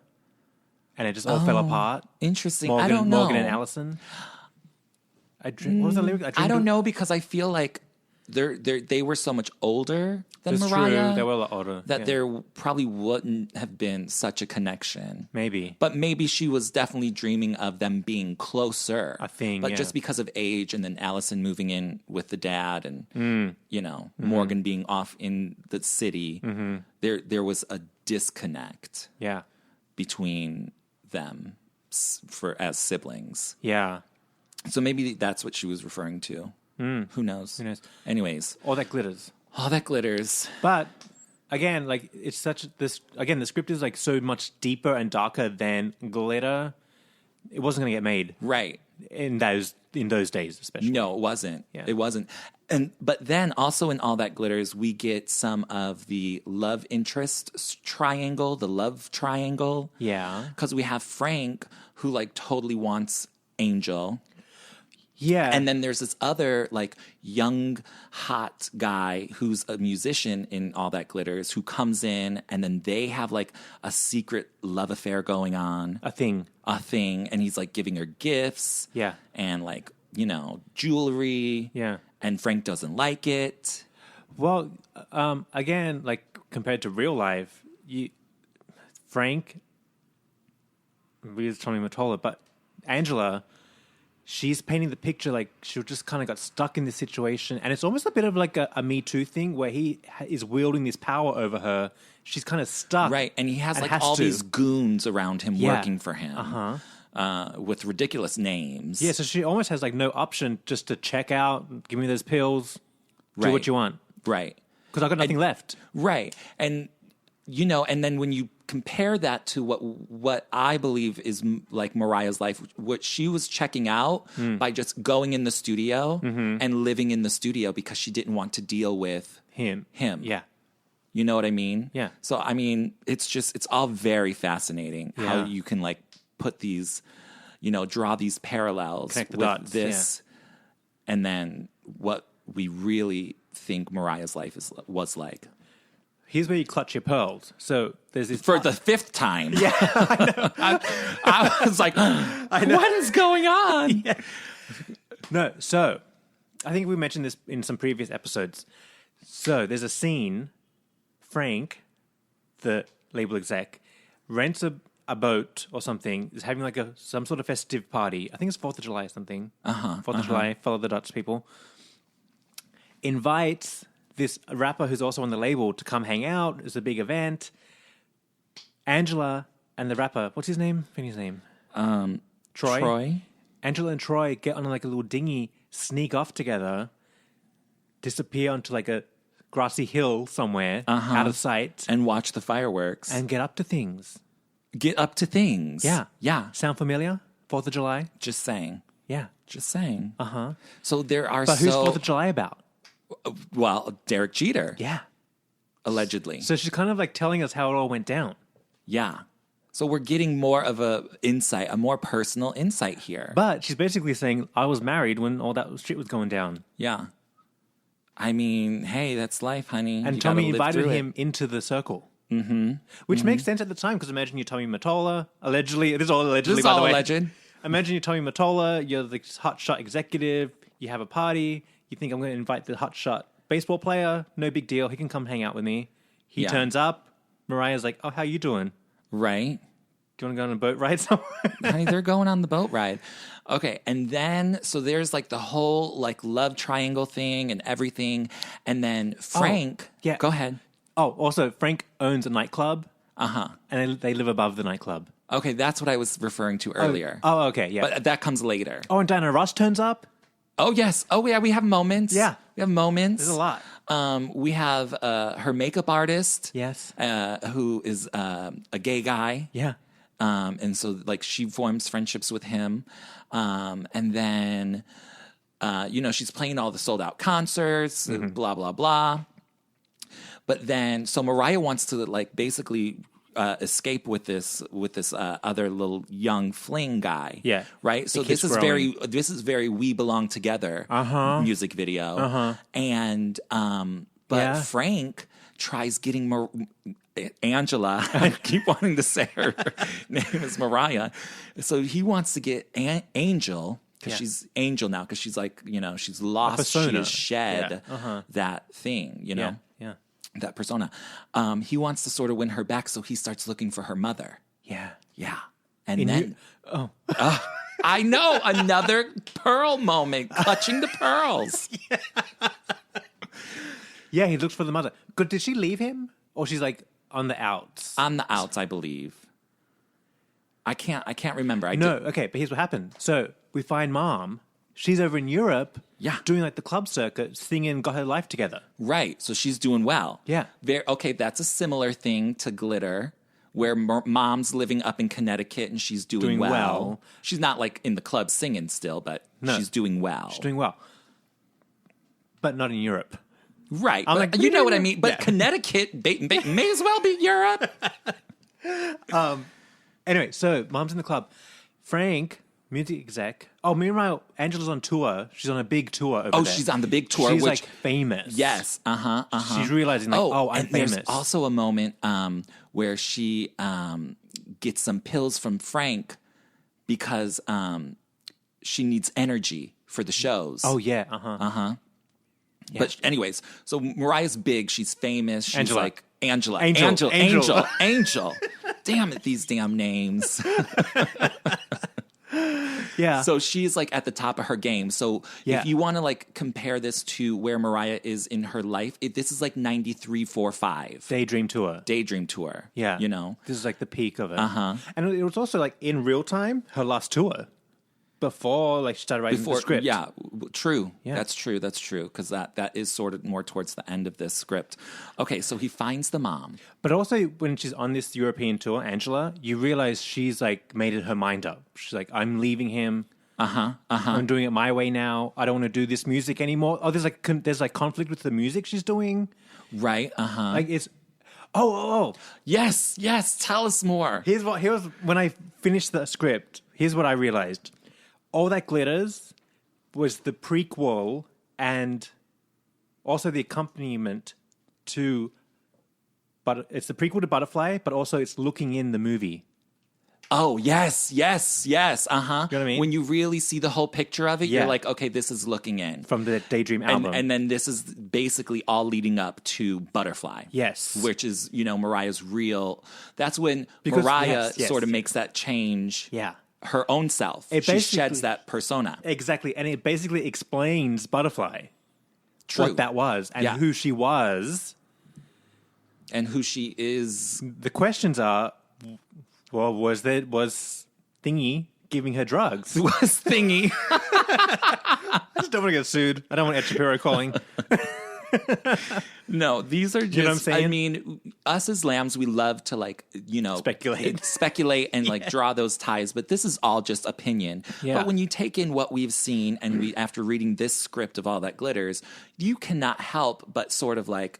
A: And it just all fell apart?
B: Interesting. I don't know.
A: Morgan and Allison? What was the lyric?
B: I don't know, because I feel like they were so much older than
A: That's
B: Mariah.
A: True. They were a lot older.
B: That there probably wouldn't have been such a connection.
A: Maybe.
B: But maybe she was definitely dreaming of them being closer.
A: A thing,
B: But just because of age, and then Allison moving in with the dad, and, you know, Morgan being off in the city, there was a disconnect between them as siblings.
A: Yeah.
B: So maybe that's what she was referring to. Who knows?
A: Who knows?
B: Anyways.
A: All that glitters.
B: All that glitters.
A: But again, like, it's such this. Again, the script is like so much deeper and darker than glitter. It wasn't going to get made,
B: right?
A: In those days, especially.
B: No, it wasn't.
A: Yeah.
B: It wasn't. But then also in All That Glitters, we get some of the love interest triangle, the love triangle.
A: Yeah,
B: because we have Frank, who like totally wants Angel.
A: Yeah.
B: And then there's this other like young, hot guy who's a musician in All That Glitters, who comes in, and then they have like a secret love affair going on.
A: A thing.
B: And he's like giving her gifts.
A: Yeah.
B: And like, you know, jewelry.
A: Yeah.
B: And Frank doesn't like it.
A: Well, again, like compared to real life, Frank, we was Tommy Mottola, but Angela, she's painting the picture like she just kind of got stuck in this situation. And it's almost a bit of like a Me Too thing where he is wielding this power over her. She's kind of stuck.
B: Right. And he has like all these goons around him working for him. With ridiculous names.
A: Yeah, so she almost has like no option just to check out, give me those pills, do what you want.
B: Right.
A: Because I've got nothing left.
B: Right. And, you know, and then when you compare that to what I believe is like Mariah's life, what she was checking out by just going in the studio and living in the studio because she didn't want to deal with him.
A: Yeah.
B: You know what I mean?
A: Yeah.
B: So, I mean, it's all very fascinating how you can like put these, you know, draw these parallels
A: Connect the
B: with
A: dots,
B: this and then what we really think Mariah's life was like.
A: Here's where you clutch your pearls. So there's this
B: for the 5th time.
A: Yeah, I know.
B: I was like, what is going on?
A: Yeah. No, so I think we mentioned this in some previous episodes. So there's a scene. Frank, the label exec, rents a boat or something. Is having like some sort of festive party. I think it's 4th of July or something. 4th of July. Follow the Dutch people. Invites this rapper who's also on the label to come hang out. It's a big event. Angela and the rapper, what's his name? What's his name? Troy. Angela and Troy get on like a little dinghy, sneak off together, disappear onto like a grassy hill somewhere, out of sight.
B: And watch the fireworks.
A: And get up to things.
B: Yeah. Yeah.
A: Sound familiar? 4th of July?
B: Just saying.
A: Yeah.
B: Just saying. So there are
A: But who's 4th of July about?
B: Well, Derek Jeter.
A: Yeah.
B: Allegedly.
A: So she's kind of like telling us how it all went down.
B: Yeah. So we're getting more of a more personal insight here.
A: But she's basically saying, I was married when all that shit was going down.
B: Yeah. I mean, hey, that's life, honey.
A: And Tommy invited him into the circle. Which makes sense at the time, because imagine you're Tommy Mottola, allegedly. This is all allegedly, by the way.
B: Alleged.
A: Imagine you're Tommy Mottola, you're the hotshot executive, you have a party, you think I'm going to invite the hotshot baseball player, no big deal. He can come hang out with me. He turns up. Mariah's like, oh, how you doing?
B: Right.
A: Do you want to go on a boat ride somewhere?
B: Honey, they're going on the boat ride. Okay, and then, so there's like the whole like love triangle thing and everything. And then Frank, go ahead.
A: Oh, also, Frank owns a nightclub.
B: Uh-huh.
A: And they live above the nightclub.
B: Okay, that's what I was referring to earlier.
A: Oh, okay, yeah.
B: But that comes later.
A: Oh, and Diana Ross turns up?
B: Oh, yes. Oh, yeah, we have moments.
A: Yeah.
B: We have moments.
A: There's a lot.
B: We have her makeup artist.
A: Yes.
B: Who is a gay guy.
A: Yeah.
B: And so, like, she forms friendships with him. And then, she's playing all the sold-out concerts, blah, blah, blah. But then, so Mariah wants to, like, basically escape with this other little young fling guy.
A: Yeah.
B: Right? So this is very We Belong Together music video. And, Frank tries getting Angela. I keep wanting to say her name is Mariah. So he wants to get Angel, because she's Angel now, because she's like, she's lost, she has shed that thing,
A: Yeah.
B: that persona. He wants to sort of win her back, so he starts looking for her mother.
A: Yeah.
B: Yeah. And then... I know, another pearl moment, clutching the pearls.
A: Yeah, he looks for the mother. Good. Did she leave him? Or she's like on the outs?
B: On the outs, I believe. I can't remember.
A: Okay, but here's what happened. So we find Mom. She's over in Europe, doing like the club circuit, singing "Got Her Life Together."
B: Right, so she's doing well.
A: Yeah.
B: That's a similar thing to Glitter, where Mom's living up in Connecticut and she's doing well. She's not like in the club singing still, but she's doing well.
A: She's doing well, but not in Europe.
B: Right, but you know what I mean. But Connecticut may as well be Europe.
A: Anyway, so Mom's in the club. Frank, music exec. Oh, meanwhile, Angela's on tour. She's on a big tour over there.
B: Oh, she's on the big tour.
A: She's
B: which,
A: like famous.
B: Yes.
A: She's realizing like, I'm famous.
B: There's also a moment where she gets some pills from Frank because she needs energy for the shows.
A: Oh, yeah.
B: Yeah. But anyways, so Mariah's big. She's famous. She's
A: Angela.
B: like Angela.
A: Angel.
B: Angel. Damn it, these damn names.
A: Yeah.
B: So she's like at the top of her game. So if you want to like compare this to where Mariah is in her life, this is like 93.45.
A: Daydream tour. Yeah. This is like the peak of it. And it was also like in real time, her last tour. Before like she started writing the script.
B: Yeah, true.
A: Yeah.
B: That's true. Because that is sort of more towards the end of this script. Okay, so he finds the mom.
A: But also when she's on this European tour, Angela, you realize she's like made her mind up. She's like, I'm leaving him. I'm doing it my way now. I don't want to do this music anymore. Oh, there's like conflict with the music she's doing.
B: Right.
A: Like it's. Oh.
B: Yes. Tell us more.
A: Here's when I finished the script. Here's what I realized. All That Glitters was the prequel and also the accompaniment to, but it's the prequel to Butterfly, but also it's looking in the movie.
B: Oh, yes.
A: You know what I mean?
B: When you really see the whole picture of it, you're like, okay, this is looking in.
A: From the Daydream album.
B: And then this is basically all leading up to Butterfly.
A: Yes.
B: Which is, Mariah's real. That's when Mariah sort of makes that change.
A: Yeah.
B: Her own self. She sheds that persona.
A: Exactly. And it basically explains Butterfly.
B: True.
A: What that was and who she was.
B: And who she is.
A: The questions are, well, was Thingy giving her drugs?
B: Was Thingy.
A: I just don't want to get sued. I don't want Ed Shapiro calling.
B: No, these are just,
A: you know what I'm saying?
B: I mean, us as lambs, we love to speculate and like draw those ties, but this is all just opinion.
A: Yeah.
B: But when you take in what we've seen and after reading this script of All That Glitters, you cannot help but sort of like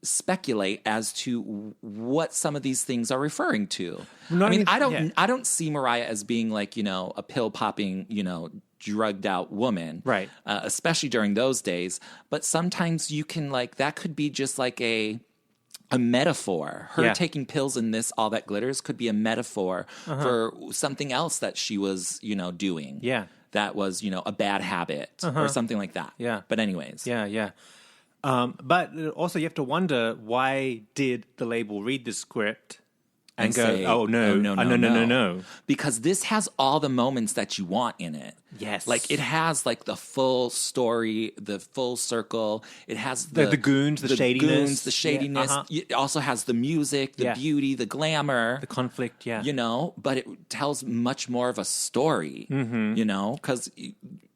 B: speculate as to what some of these things are referring to. I don't see Mariah as being like, a pill popping, drugged out woman,
A: right?
B: Especially during those days. But sometimes you can like that could be just like a metaphor. Her taking pills in this All That Glitters could be a metaphor for something else that she was, doing.
A: Yeah,
B: that was a bad habit or something like that.
A: Yeah.
B: But anyways,
A: yeah. But also you have to wonder, why did the label read the script and go,
B: say,
A: oh, no.
B: Because this has all the moments that you want in it.
A: Yes.
B: Like, it has, like, the full story, the full circle. It has
A: the goons, the shadiness.
B: Yeah, It also has the music, the beauty, the glamour.
A: The conflict, yeah.
B: You know, but it tells much more of a story, you know? Because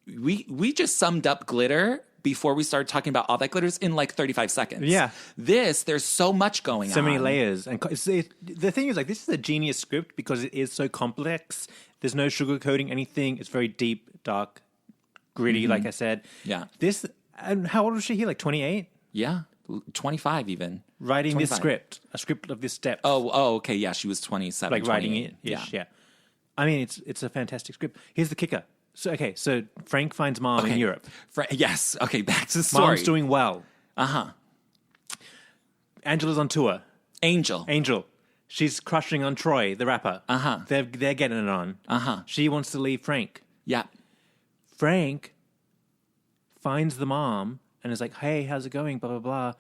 B: we just summed up glitter before we started talking about all that glitters in like 35 seconds.
A: Yeah.
B: There's so much going on.
A: So many layers. And the thing is, like, this is a genius script because it is so complex. There's no sugarcoating anything. It's very deep, dark, gritty, like I said.
B: Yeah.
A: And how old was she here? Like 28?
B: Yeah. 25 even.
A: Writing
B: 25.
A: this script. A script of this depth.
B: Oh, okay. Yeah, she was 27.
A: Like writing it.
B: Yeah.
A: I mean, it's a fantastic script. Here's the kicker. So Frank finds mom in Europe.
B: Yes. Okay, back to the story.
A: Mom's doing well.
B: Uh-huh.
A: Angela's on tour.
B: Angel.
A: She's crushing on Troy, the rapper.
B: Uh-huh.
A: They're getting it on.
B: Uh-huh.
A: She wants to leave Frank.
B: Yeah.
A: Frank finds the mom and is like, hey, how's it going? Blah, blah, blah.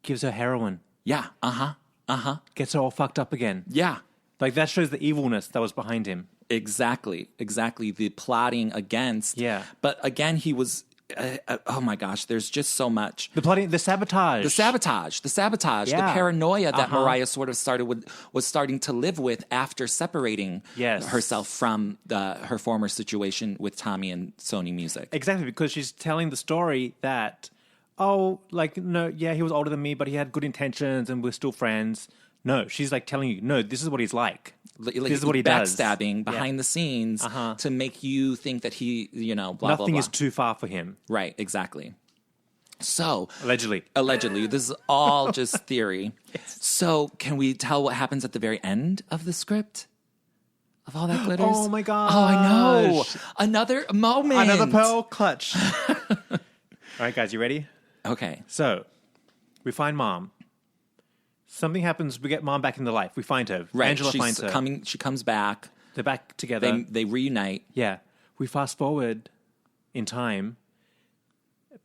A: Gives her heroin.
B: Yeah. Uh-huh.
A: Gets her all fucked up again.
B: Yeah.
A: Like, that shows the evilness that was behind him.
B: Exactly. The plotting against.
A: Yeah.
B: But again, he was. Oh my gosh! There's just so much.
A: The plotting, the sabotage,
B: the paranoia that Mariah sort of was starting to live with after separating herself from her former situation with Tommy and Sony Music.
A: Exactly, because she's telling the story that, he was older than me, but he had good intentions, and we're still friends. No, she's like telling you, no, this is what he's like.
B: This
A: is what he does.
B: Backstabbing behind the scenes to make you think that he, blah, blah, blah.
A: Nothing is too far for him.
B: Right, exactly. So...
A: Allegedly.
B: This is all just theory. Yes. So can we tell what happens at the very end of the script? Of all that glitters?
A: Oh, my God.
B: Oh, I know. Another moment.
A: Another pearl clutch. All right, guys, you ready?
B: Okay.
A: So, we find mom. Something happens. We get mom back into life. We find her.
B: Right.
A: Angela finds her.
B: She comes back.
A: They're back together.
B: They reunite.
A: Yeah. We fast forward in time.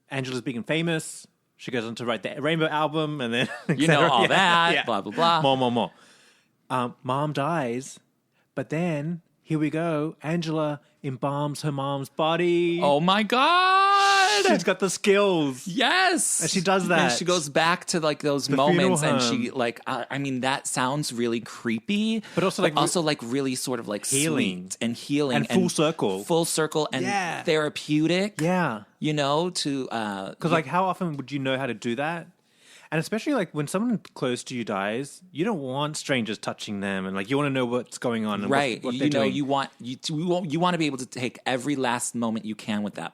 A: Angela's big and famous. She goes on to write the Rainbow album, and then
B: all that. Yeah. Blah blah blah.
A: More. Mom dies, but then here we go. Angela embalms her mom's body.
B: Oh my God!
A: She's got the skills.
B: Yes,
A: and she does that.
B: And she goes back to like those moments, and she like. That sounds really creepy,
A: but also
B: really sort of like
A: healing
B: sweet and healing
A: and full circle
B: and therapeutic.
A: Yeah,
B: to
A: because how often would you know how to do that? And especially like when someone close to you dies, you don't want strangers touching them, and you want to know what's going on. And
B: right,
A: what they're doing.
B: You want to be able to take every last moment you can with that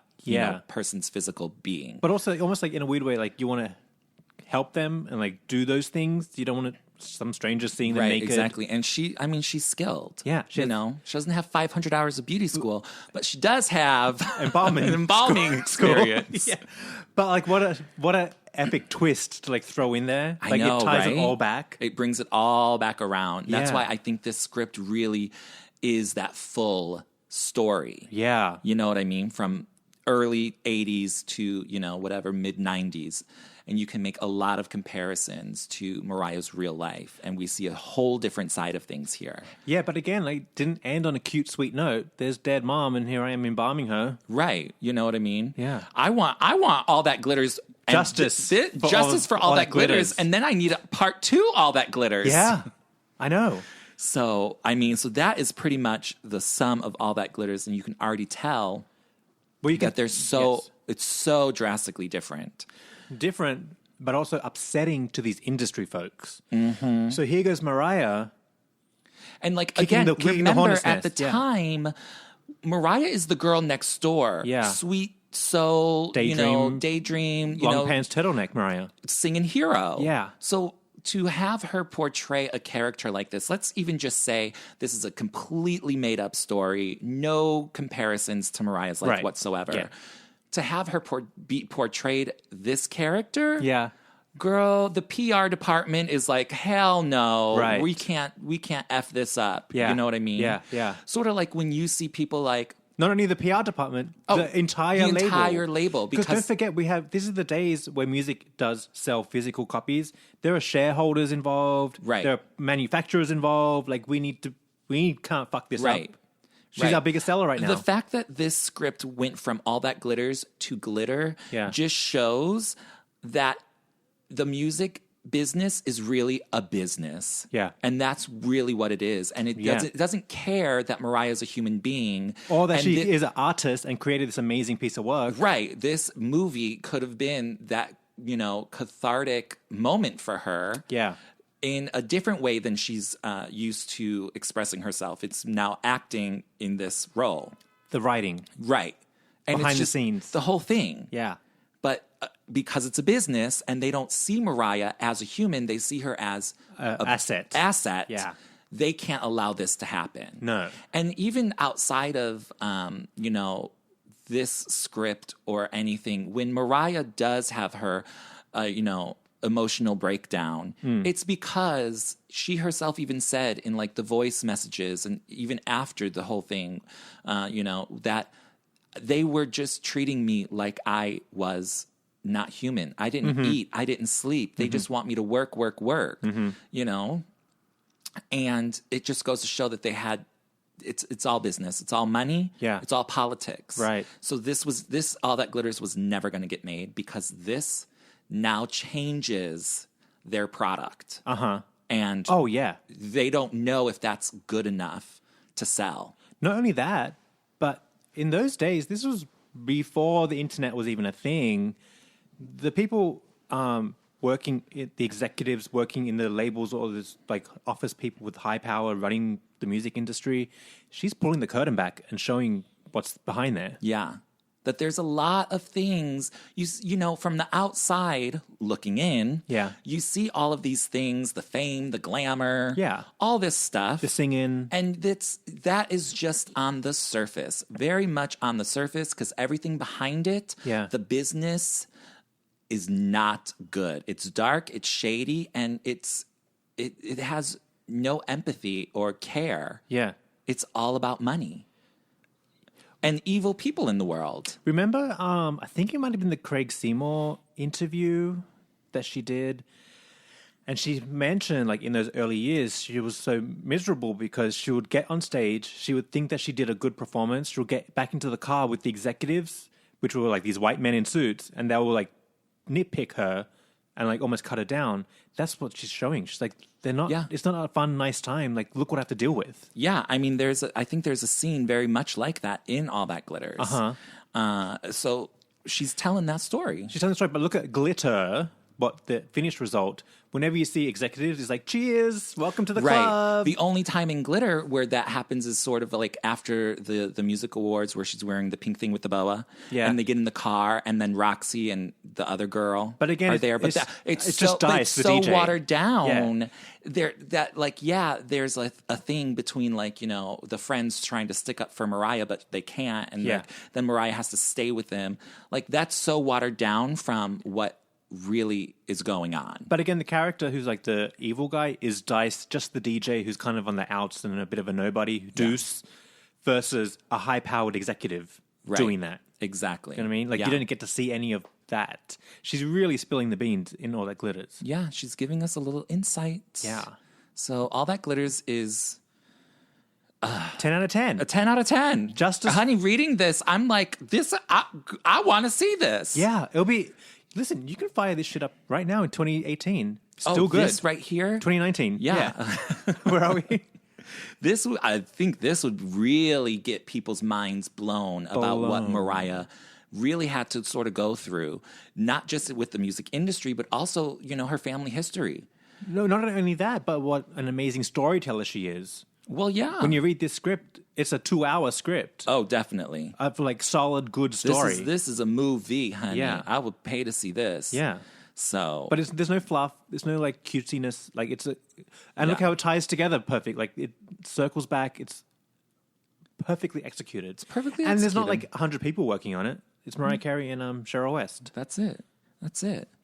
B: person's physical being.
A: But also, almost like in a weird way, you want to help them and do those things. You don't want some strangers seeing them naked.
B: Exactly. And she's skilled.
A: Yeah,
B: she doesn't have 500 hours of beauty school, but she does have
A: embalming
B: experience.
A: Yeah. But what a epic twist to throw in there.
B: I know,
A: it ties it all back.
B: It brings it all back around. That's why I think this script really is that full story.
A: Yeah.
B: You know what I mean? From early 80s to, whatever, mid 90s. And you can make a lot of comparisons to Mariah's real life. And we see a whole different side of things here.
A: Yeah, but again, didn't end on a cute, sweet note. There's dead mom, and here I am embalming her.
B: Right. You know what I mean?
A: Yeah.
B: I want all that glitters.
A: Justice
B: for all that glitters. And then I need a part 2, all that glitters.
A: Yeah, I know.
B: So that is pretty much the sum of all that glitters. And you can already tell that it's so drastically different.
A: Different, but also upsetting to these industry folks.
B: Mm-hmm.
A: So here goes Mariah.
B: And remember at the time, Mariah is the girl next door.
A: Yeah.
B: Sweet soul, daydream,
A: long pants turtleneck Mariah.
B: Singing hero.
A: Yeah.
B: So to have her portray a character like this, let's even just say this is a completely made up story, no comparisons to Mariah's life whatsoever.
A: Yeah.
B: To have her be portrayed this character, girl, the PR department is like, hell no, we can't f this up.
A: Yeah.
B: You know what I mean?
A: Yeah.
B: Sort of like when you see people like
A: Not only the PR department, the entire
B: label.
A: Because don't forget, this is the days where music does sell physical copies. There are shareholders involved.
B: Right.
A: There are manufacturers involved. Like, we can't fuck this up. She's our biggest seller right now.
B: The fact that this script went from All That Glitters to Glitter just shows that the music business is really a business.
A: Yeah.
B: And that's really what it is. And it doesn't care that Mariah is a human being.
A: Or that she is an artist and created this amazing piece of work.
B: Right. This movie could have been that, cathartic moment for her.
A: Yeah.
B: In a different way than she's used to expressing herself. It's now acting in this role.
A: The writing.
B: Right. And
A: behind
B: it's just
A: the scenes.
B: The whole thing.
A: Yeah.
B: But because it's a business and they don't see Mariah as a human, they see her as
A: an asset.
B: Yeah. They can't allow this to happen.
A: No.
B: And even outside of, this script or anything, when Mariah does have her, emotional breakdown, it's because she herself even said in like the voice messages and even after the whole thing, that they were just treating me like I was not human. I didn't eat. I didn't sleep. They just want me to work, And it just goes to show that they had, it's all business. It's all money.
A: Yeah.
B: It's all politics.
A: Right.
B: So this All That Glitters was never going to get made because this now changes their product. And they don't know if that's good enough to sell. Not
A: only that, but in those days, this was before the internet was even a thing. The people the executives working in the labels, or this like office people with high power running the music industry, she's pulling the curtain back and showing what's behind there.
B: Yeah. That there's a lot of things, from the outside looking in, you see all of these things, the fame, the glamour, all this stuff.
A: The singing.
B: And that is just on the surface, very much on the surface, because everything behind it, the business is not good. It's dark, it's shady, and it has no empathy or care.
A: Yeah.
B: It's all about money. And evil people in the world.
A: Remember, I think it might have been the Craig Seymour interview that she did. And she mentioned, like, in those early years, she was so miserable because she would get on stage, she would think that she did a good performance, she would get back into the car with the executives, which were, like, these white men in suits, and they will, like, nitpick her and, like, almost cut her down. That's what she's showing. She's like, it's not a fun, nice time. Like, look what I have to deal with.
B: Yeah, I mean, I think there's a scene very much like that in All That Glitters. So she's telling that story.
A: She's telling the story, but look at Glitter, what the finished result. Whenever you see executives, it's like, cheers, welcome to the club.
B: The only time in Glitter where that happens is sort of like after the music awards where she's wearing the pink thing with the boa. Yeah. And they get in the car, and then Roxy and the other girl are there. But it's
A: just Dice,
B: it's
A: the
B: so
A: DJ.
B: watered down. Yeah. There's a thing between, like, the friends trying to stick up for Mariah, but they can't. And then Mariah has to stay with them. Like, that's so watered down from what really is going on.
A: But again, the character who's like the evil guy is Dice, just the DJ who's kind of on the outs and a bit of a nobody, Deuce, versus a high-powered executive doing that.
B: Exactly.
A: You know what I mean? Like, you don't get to see any of that. She's really spilling the beans in All That Glitters.
B: Yeah, she's giving us a little insight.
A: Yeah.
B: So All That Glitters is
A: 10 out of 10.
B: A 10 out of 10. Honey, reading this, I'm like, I want to see this.
A: Yeah, it'll be... Listen, you can fire this shit up right now in 2018. Still good.
B: This right here?
A: 2019.
B: Yeah.
A: Where are we?
B: I think this would really get people's minds blown about what Mariah really had to sort of go through, not just with the music industry, but also, her family history.
A: No, not only that, but what an amazing storyteller she is.
B: Well, yeah.
A: When you read this script, it's a 2-hour script.
B: Oh, definitely.
A: Of like solid, good story.
B: This is a movie, honey. Yeah. I would pay to see this.
A: Yeah.
B: So,
A: but there's no fluff. There's no like cutesiness. Like look how it ties together perfect. Like it circles back. It's perfectly executed.
B: It's perfectly
A: and
B: executed.
A: There's not like 100 people working on it. It's Mariah Carey and Cheryl West.
B: That's it.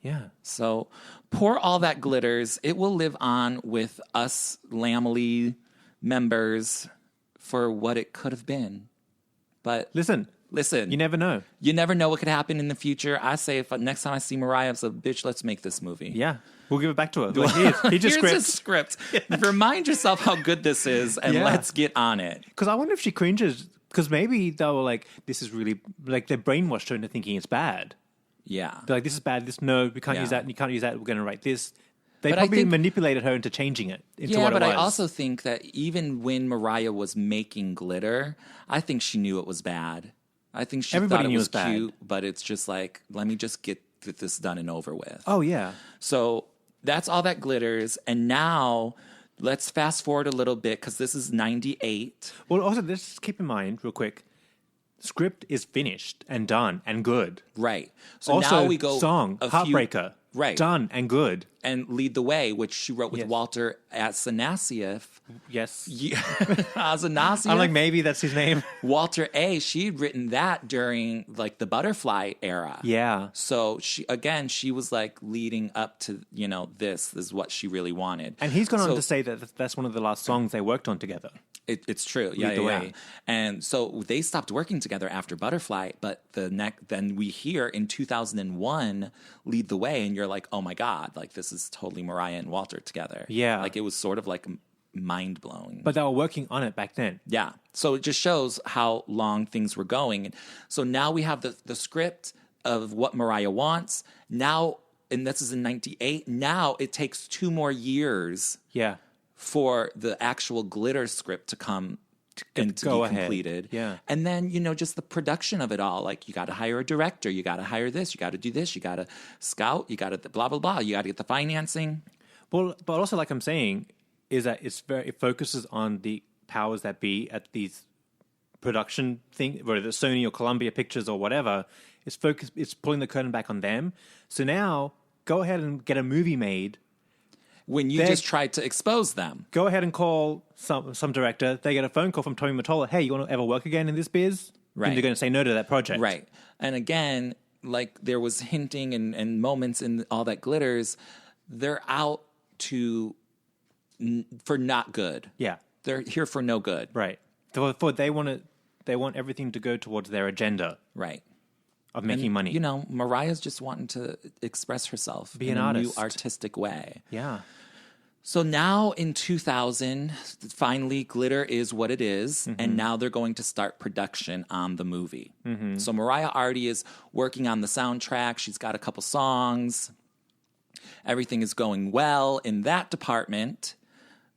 A: Yeah.
B: So pour All That Glitters. It will live on with us Lamely members for what it could have been. But
A: Listen,
B: listen,
A: you never know.
B: You never know what could happen in the future. I say if next time I see Mariah, I'm like, bitch, let's make this movie.
A: Yeah, we'll give it back to her. Like, here's your
B: Here's
A: script.
B: a script. Remind yourself how good this is, and let's get on it.
A: Because I wonder if she cringes. Because maybe they were like, this is really, like, they're brainwashed her into thinking it's bad.
B: Yeah.
A: They're like, this is bad. We can't use that. You can't use that. We're going to write this. They
B: But
A: probably
B: I think,
A: manipulated her into changing it into what it was.
B: I also think that even when Mariah was making glitter, I think she knew it was bad. I think she
A: Everybody
B: thought
A: knew
B: it was
A: it was bad.
B: cute, but it's just like, let me just get this done and over with.
A: Oh, yeah.
B: So that's all that glitters. And now let's fast forward a little bit because this is 98.
A: Well, also, let's just keep in mind, real quick, script is finished and done and good.
B: Right. So
A: Also,
B: now we go
A: song, Heartbreaker.
B: Right.
A: Done and good.
B: And Lead the Way, which she wrote with
A: Yes.
B: Walter Asanasieff.
A: Yes.
B: Asanasieff?
A: I'm like, maybe that's his name.
B: Walter A. She had written that during like the Butterfly era.
A: Yeah.
B: So she was like leading up to, this is what she really wanted.
A: And he's gone on to say that that's one of the last songs they worked on together.
B: It's true.
A: Lead the Way.
B: And so they stopped working together after Butterfly, but then we hear in 2001 Lead the Way, and you're like, oh my God, like this is totally Mariah and Walter together.
A: Yeah.
B: Like it was sort of like mind blowing.
A: But they were working on it back then.
B: Yeah. So it just shows how long things were going. And so now we have the script of what Mariah wants. Now, and this is in 98, now it takes 2 more years
A: Yeah.
B: for the actual glitter script to come and to
A: go
B: be
A: ahead.
B: completed.
A: Yeah.
B: And then, just the production of it all. Like, you got to hire a director. You got to hire this. You got to do this. You got to scout. You got to blah, blah, blah. You got to get the financing.
A: Well, but also, like I'm saying, is that it focuses on the powers that be at these production thing, whether it's Sony or Columbia Pictures or whatever. It's pulling the curtain back on them. So now, go ahead and get a movie made.
B: When you just tried to expose them.
A: Go ahead and call some director. They get a phone call from Tommy Mottola. Hey, you want to ever work again in this biz?
B: Right.
A: And they're going to say no to that project.
B: Right. And again, like there was hinting and moments in all that glitters, they're out for not good.
A: Yeah.
B: They're here for no good.
A: Right. They want everything to go towards their agenda.
B: Right.
A: Of making money.
B: Mariah's just wanting to express herself
A: Be
B: in
A: an
B: a
A: artist.
B: new artistic way.
A: Yeah.
B: So now in 2000, finally, glitter is what it is, and now they're going to start production on the movie. So Mariah already is working on the soundtrack. She's got a couple songs. Everything is going well in that department,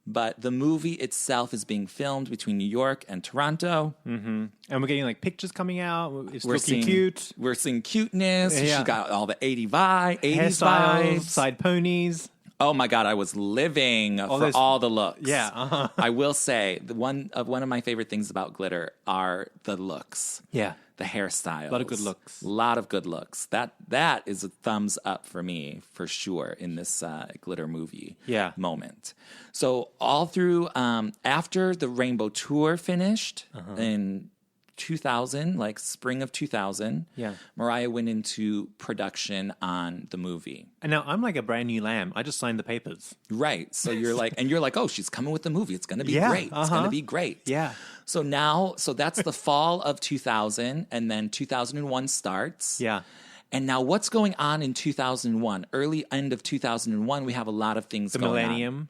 B: but the movie itself is being filmed between New York and Toronto.
A: Mm-hmm. And we're getting like pictures coming out. It's
B: We're
A: looking
B: seeing
A: cute.
B: We're seeing cuteness.
A: Yeah.
B: She got all the 80s
A: Hairstyles,
B: vibes.
A: side ponies.
B: Oh my God, I was living for all the looks.
A: Yeah. Uh-huh.
B: I will say one of my favorite things about glitter are the looks.
A: Yeah.
B: The hairstyles.
A: A lot of good looks.
B: A lot of good looks. That is a thumbs up for me, for sure, in this glitter movie moment. So all through, after the Rainbow Tour finished in 2000, like spring of 2000, Mariah went into production on the movie.
A: And now I'm like a brand new lamb. I just signed the papers.
B: Right. So you're like, oh, she's coming with the movie. It's going to be great. It's going to be great.
A: Yeah.
B: So that's the fall of 2000, and then 2001 starts.
A: Yeah.
B: And now what's going on in 2001? Early end of 2001, we have a lot of things going on.
A: The millennium.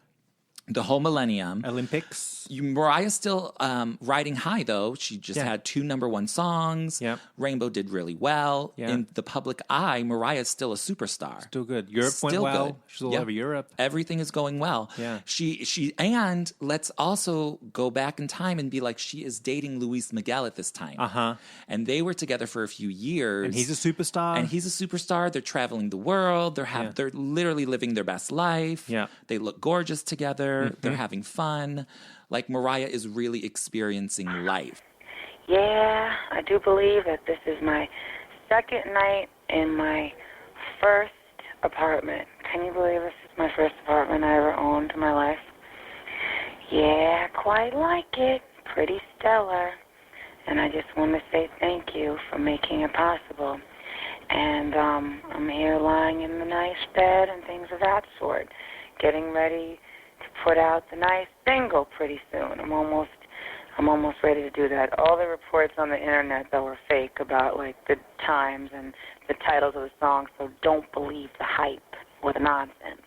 B: The whole millennium.
A: Olympics.
B: Mariah's still riding high, though. She just had 2 #1 songs.
A: Yep.
B: Rainbow did really well.
A: Yeah.
B: In the public eye, Mariah's still a superstar.
A: Still good. Europe went well.
B: Good.
A: She's all over Europe.
B: Everything is going well.
A: Yeah.
B: And let's also go back in time and be like, she is dating Luis Miguel at this time.
A: Uh-huh.
B: And they were together for a few years.
A: And he's a superstar.
B: They're traveling the world. They're literally living their best life.
A: Yeah.
B: They look gorgeous together. They're having fun. Like, Mariah is really experiencing life.
D: Yeah, I do believe that this is my second night in my first apartment. Can you believe this is my first apartment I ever owned in my life? Yeah, quite like it. Pretty stellar. And I just want to say thank you for making it possible. And I'm here lying in the nice bed and things of that sort, getting ready to put out the nice single pretty soon. I'm almost ready to do that. All the reports on the internet that were fake about like the times and the titles of the songs, so don't believe the hype or the nonsense.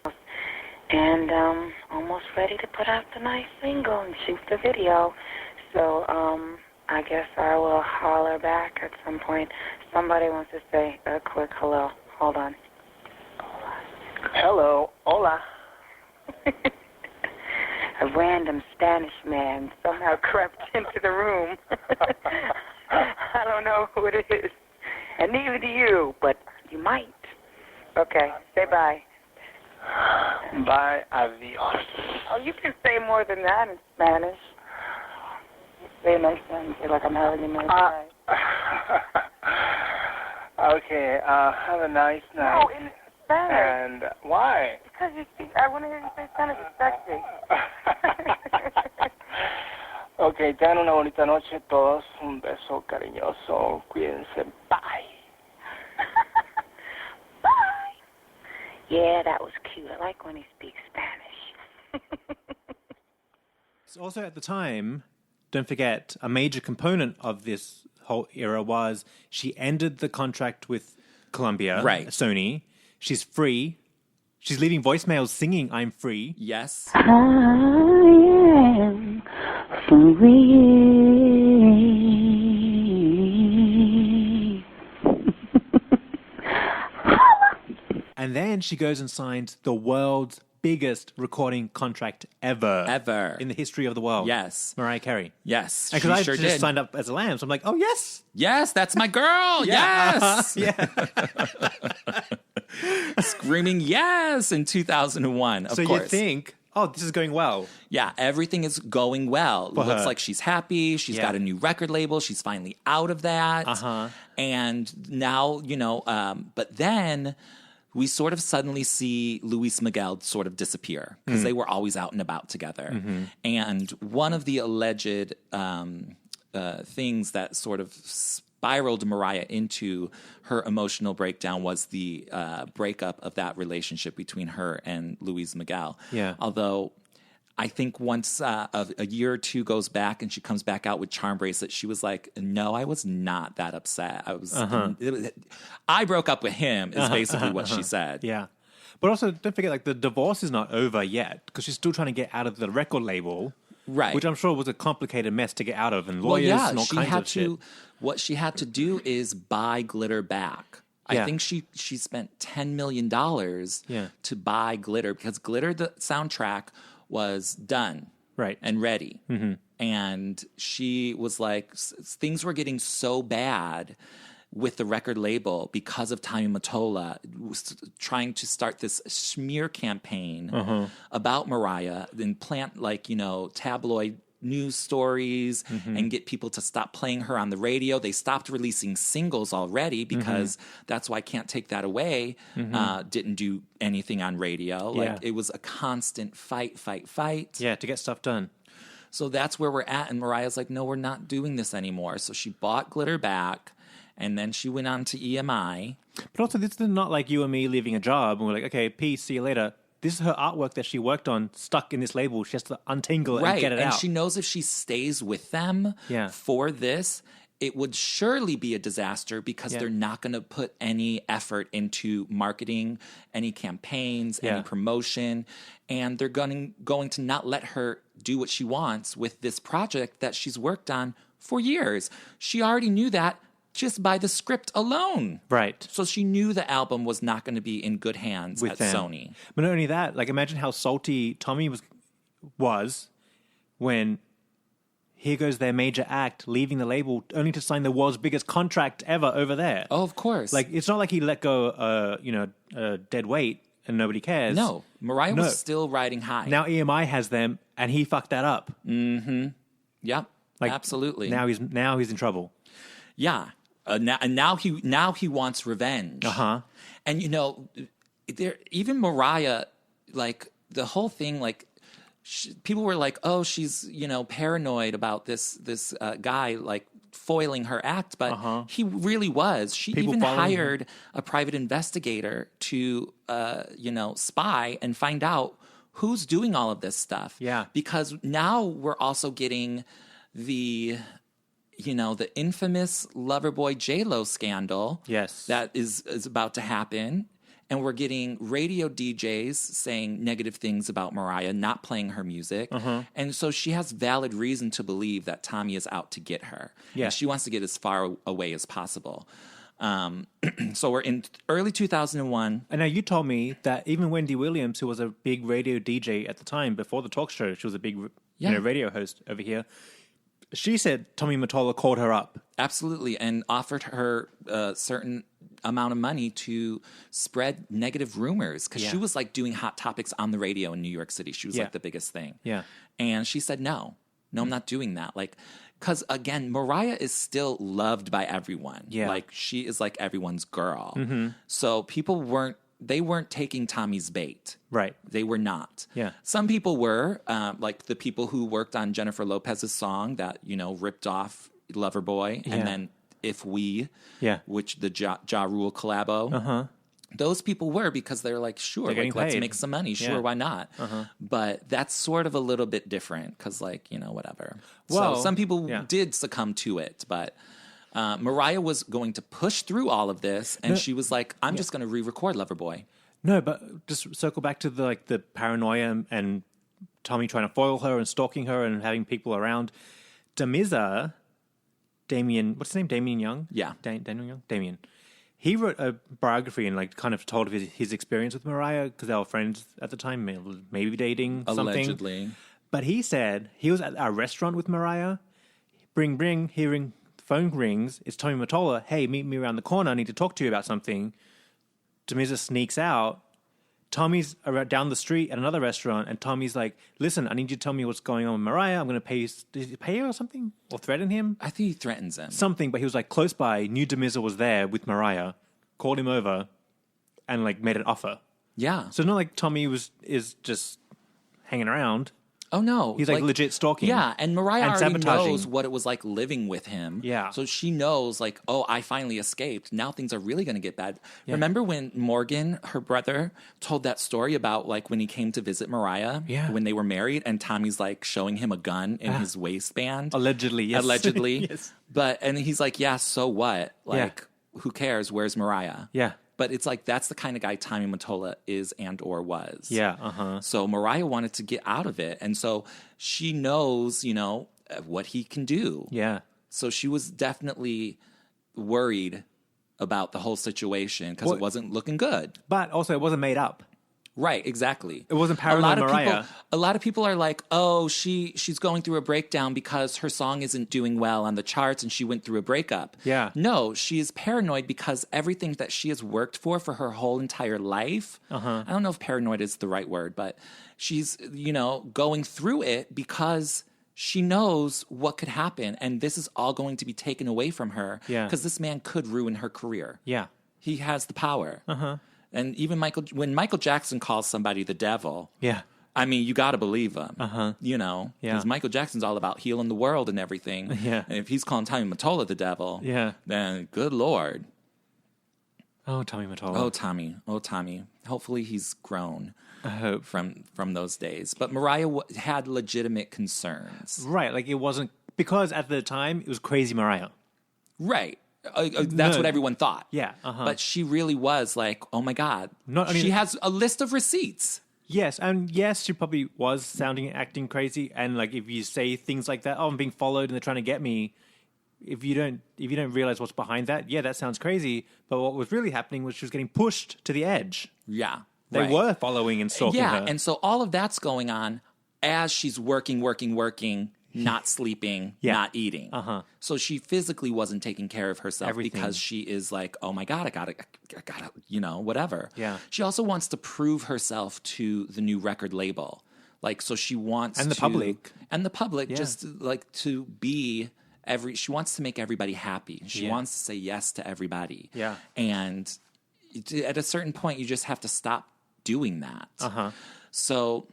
D: And almost ready to put out the nice single and shoot the video. So I guess I will holler back at some point. Somebody wants to say a quick hello. Hold on.
E: Hello. Hola.
D: A random Spanish man somehow crept into the room. I don't know who it is. And neither do you, but you might. Okay, say bye.
E: Bye, adios.
D: Oh, you can say more than that in Spanish. Say a nice thing. Say like I'm having a nice night.
E: Okay, have a nice night.
D: No, in Spanish.
E: And why?
D: Because you speak, I want to hear you say Spanish. It's sexy.
E: Okay, tengan una bonita noche todos. Un beso cariñoso. Cuídense. Bye.
D: Bye. Yeah, that was cute. I like when he speaks Spanish.
A: So also at the time, don't forget, a major component of this whole era was she ended the contract with Columbia,
B: Right.
A: Sony. She's free. She's leaving voicemails singing "I'm free."
B: Yes.
D: I am free.
A: And then she goes and signs the world's biggest recording contract ever in the history of the world.
B: Yes.
A: Mariah Carey.
B: Yes.
A: Because I
B: sure
A: just
B: did.
A: signed up as a lamb, so I'm like, oh yes,
B: Yes, that's my girl. Yes.
A: yeah.
B: Screaming yes in 2001, of
A: So
B: course.
A: you think, oh, this is going well.
B: Yeah, everything is going well.
A: For
B: Looks
A: her.
B: like she's happy. She's got a new record label. She's finally out of that. And now, but then we sort of suddenly see Luis Miguel sort of disappear because they were always out and about together. And one of the alleged things that sort of spiraled Mariah into her emotional breakdown was the breakup of that relationship between her and Luis Miguel.
A: Yeah.
B: Although I think once a year or two goes back and she comes back out with Charm Bracelet, she was like, no, I was not that upset. I broke up with him is basically what she said.
A: Yeah. But also, don't forget, like, the divorce is not over yet because she's still trying to get out of the record label.
B: Right.
A: Which I'm sure was a complicated mess to get out of, and lawyers and all kinds of shit.
B: What she had to do is buy Glitter back. I think she spent $10 million to buy Glitter because Glitter, the soundtrack, was done and ready. And she was like, things were getting so bad with the record label because of Tommy Mottola trying to start this smear campaign about Mariah and plant tabloid news stories and get people to stop playing her on the radio. They stopped releasing singles already because That's Why I Can't Take That Away didn't do anything on radio. Like it was a constant fight.
A: Yeah, to get stuff done.
B: So that's where we're at. And Mariah's like, no, we're not doing this anymore. So she bought Glitter back. And then she went on to EMI.
A: But also, this is not like you and me leaving a job and we're like, okay, peace, see you later. This is her artwork that she worked on, stuck in this label. She has to untangle it and get it out.
B: And she knows if she stays with them for this, it would surely be a disaster because they're not going to put any effort into marketing, any campaigns, any promotion. And they're going to not let her do what she wants with this project that she's worked on for years. She already knew that just by the script alone.
A: Right.
B: So she knew the album was not going to be in good hands
A: with
B: at
A: them.
B: Sony.
A: But not only that, like imagine how salty Tommy was when here goes their major act leaving the label only to sign the world's biggest contract ever over there.
B: Oh, of course.
A: Like it's not like he let go dead weight and nobody cares.
B: No. Mariah was still riding high.
A: Now EMI has them and he fucked that up.
B: Yep.
A: Like,
B: absolutely.
A: Now he's in trouble.
B: Yeah. Now he wants revenge. And even Mariah, like the whole thing, like people were like, oh, she's paranoid about this guy like foiling her act, but he really was. She even hired a private investigator to spy and find out who's doing all of this stuff.
A: Yeah,
B: because now we're also getting the infamous Loverboy J-Lo scandal.
A: Yes.
B: That is about to happen. And we're getting radio DJs saying negative things about Mariah, not playing her music. And so she has valid reason to believe that Tommy is out to get her.
A: Yeah.
B: And she wants to get as far away as possible. So we're in early 2001.
A: And now you told me that even Wendy Williams, who was a big radio DJ at the time, before the talk show, she was a big radio host over here, she said Tommy Mottola called her up.
B: Absolutely, and offered her a certain amount of money to spread negative rumors because she was like doing hot topics on the radio in New York City. She was like the biggest thing.
A: Yeah.
B: And she said, no, I'm not doing that. Like, because again, Mariah is still loved by everyone.
A: Yeah.
B: Like, she is like everyone's girl. So people weren't taking Tommy's bait.
A: Right.
B: They were not.
A: Yeah.
B: Some people were, like the people who worked on Jennifer Lopez's song that, ripped off Loverboy.
A: Yeah.
B: And then If We, which the Ja Rule collabo. Those people were because they're like, sure, like, let's make some money. Sure, why not? But that's sort of a little bit different because, like, whatever.
A: Well,
B: so some people did succumb to it, but Mariah was going to push through all of this, and she was like, I'm just going to re-record Loverboy.
A: No, but just circle back to the paranoia and Tommy trying to foil her and stalking her and having people around. Damien, what's his name? Damien Young?
B: Yeah.
A: Damien Young? Damien. He wrote a biography and like kind of told of his experience with Mariah because they were friends at the time, maybe dating something.
B: Allegedly.
A: But he said he was at a restaurant with Mariah. Bring, hearing phone rings. It's Tommy Mottola. Hey, meet me around the corner. I need to talk to you about something. Demiza sneaks out. Tommy's down the street at another restaurant, and Tommy's like, listen, I need you to tell me what's going on with Mariah. I'm going to pay you. Did he pay her or something? Or threaten him?
B: I think he threatens him.
A: Something, but he was like close by, knew Demiza was there with Mariah, called him over, and like made an offer.
B: Yeah.
A: So it's not like Tommy is just hanging around.
B: Oh, no.
A: He's like legit stalking.
B: Yeah, and Mariah
A: and
B: already
A: sabotaging.
B: knows what it was like living with him.
A: Yeah.
B: So she knows, like, oh, I finally escaped. Now things are really going to get bad. Yeah. Remember when Morgan, her brother, told that story about, like, when he came to visit Mariah when they were married, and Tommy's, like, showing him a gun in his waistband?
A: Allegedly, yes.
B: Allegedly.
A: Yes.
B: And he's like, yeah, so what? Like, who cares? Where's Mariah?
A: Yeah.
B: But it's like that's the kind of guy Tommy Mottola is and or was.
A: Yeah,
B: So Mariah wanted to get out of it. And so she knows, what he can do.
A: Yeah.
B: So she was definitely worried about the whole situation because it wasn't looking good.
A: But also it wasn't made up.
B: Right, exactly.
A: It wasn't paranoid Mariah.
B: A lot of people are like, oh, she's going through a breakdown because her song isn't doing well on the charts and she went through a breakup.
A: Yeah.
B: No, she is paranoid because everything that she has worked for her whole entire life, I don't know if paranoid is the right word, but she's, going through it because she knows what could happen. And this is all going to be taken away from her because this man could ruin her career.
A: Yeah.
B: He has the power. And even when Michael Jackson calls somebody the devil, I mean, you got to believe him, because Michael Jackson's all about healing the world and everything.
A: Yeah.
B: And if he's calling Tommy Mottola the devil, then good Lord.
A: Oh, Tommy Mottola.
B: Oh, Tommy. Hopefully he's grown.
A: I hope.
B: From those days. But Mariah had legitimate concerns.
A: Right. Like it wasn't, because at the time it was crazy Mariah.
B: Right. That's what everyone thought.
A: Yeah.
B: But she really was like, oh my God. She has a list of receipts.
A: Yes. And yes, she probably was sounding and acting crazy. And like if you say things like that, oh, I'm being followed and they're trying to get me. If you don't realize what's behind that, that sounds crazy. But what was really happening was she was getting pushed to the edge.
B: Yeah.
A: They were following and stalking her.
B: Yeah. And so all of that's going on as she's working, not sleeping, not eating. So she physically wasn't taking care of herself because she is like, oh my God, I gotta, whatever.
A: Yeah.
B: She also wants to prove herself to the new record label. Like, so she wants
A: the public.
B: And the public just like to be she wants to make everybody happy. She wants to say yes to everybody.
A: Yeah.
B: And at a certain point, you just have to stop doing that. So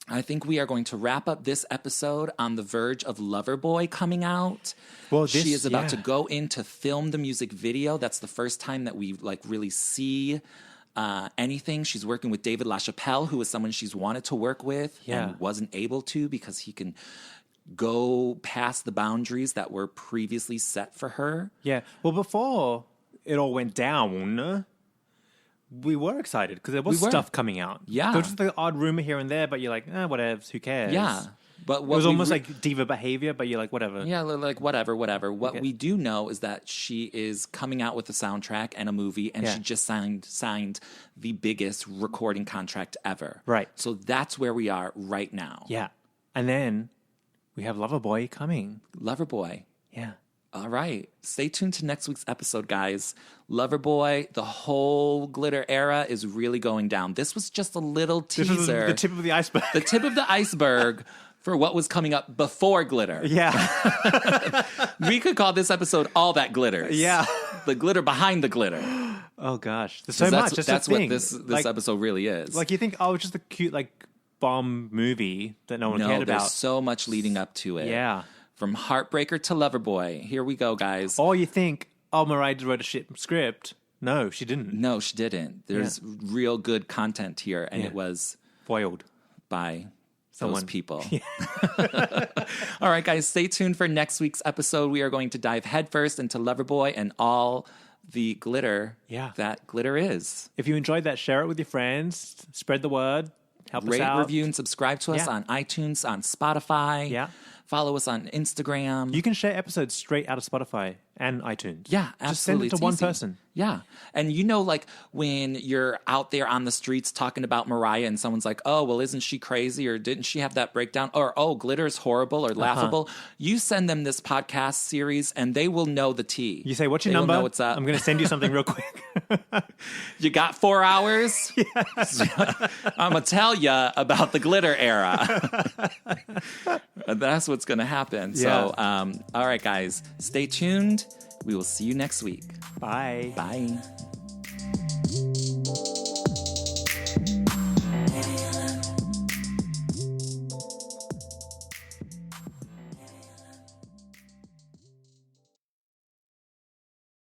B: I think we are going to wrap up this episode on the verge of Loverboy coming out. Well, she is about to go in to film the music video. That's the first time that we like really see anything. She's working with David LaChapelle, who is someone she's wanted to work with and wasn't able to because he can go past the boundaries that were previously set for her.
A: Yeah. Well, before it all went down, we were excited because there was stuff coming out.
B: Yeah.
A: There was just the odd rumor here and there, but you're like, whatever, who cares?
B: Yeah. But
A: it was almost like diva behavior, but you're like, whatever.
B: Yeah, like whatever. What we do know is that she is coming out with a soundtrack and a movie, and she just signed the biggest recording contract ever.
A: Right.
B: So that's where we are right now.
A: Yeah. And then we have Loverboy coming.
B: Loverboy.
A: Yeah.
B: All right. Stay tuned to next week's episode, guys. Loverboy, the whole glitter era is really going down. This was just a little teaser.
A: This was the tip of the iceberg.
B: The tip of the iceberg for what was coming up before glitter.
A: Yeah.
B: We could call this episode All That Glitters.
A: Yeah.
B: The glitter behind the glitter.
A: Oh, gosh. There's so much.
B: That's what this episode really is.
A: Like, you think, it's just a cute, bomb movie that no one cared about.
B: There's so much leading up to it.
A: Yeah.
B: From Heartbreaker to Loverboy. Here we go, guys.
A: Or you think, Mariah wrote a shit script. No, she didn't.
B: No, she didn't. There's real good content here, and it was
A: foiled
B: by those people. Yeah. All right, guys, stay tuned for next week's episode. We are going to dive headfirst into Loverboy and all the glitter that glitter is.
A: If you enjoyed that, share it with your friends. Spread the word. Help us out.
B: Rate, review, and subscribe to us on iTunes, on Spotify.
A: Yeah.
B: Follow us on Instagram.
A: You can share episodes straight out of Spotify and iTunes.
B: Yeah, absolutely.
A: Just send it to one person.
B: Yeah. And when you're out there on the streets talking about Mariah and someone's like, oh, well, isn't she crazy? Or didn't she have that breakdown? Or, oh, glitter's horrible or laughable. You send them this podcast series and they will know the tea.
A: You say, what's your number?
B: Will know what's up.
A: I'm going to send you something real quick.
B: You got 4 hours? Yes. I'm going to tell you about the glitter era. That's what's going to happen. Yeah. So, all right, guys, stay tuned. We will see you next week.
A: Bye.
B: Bye.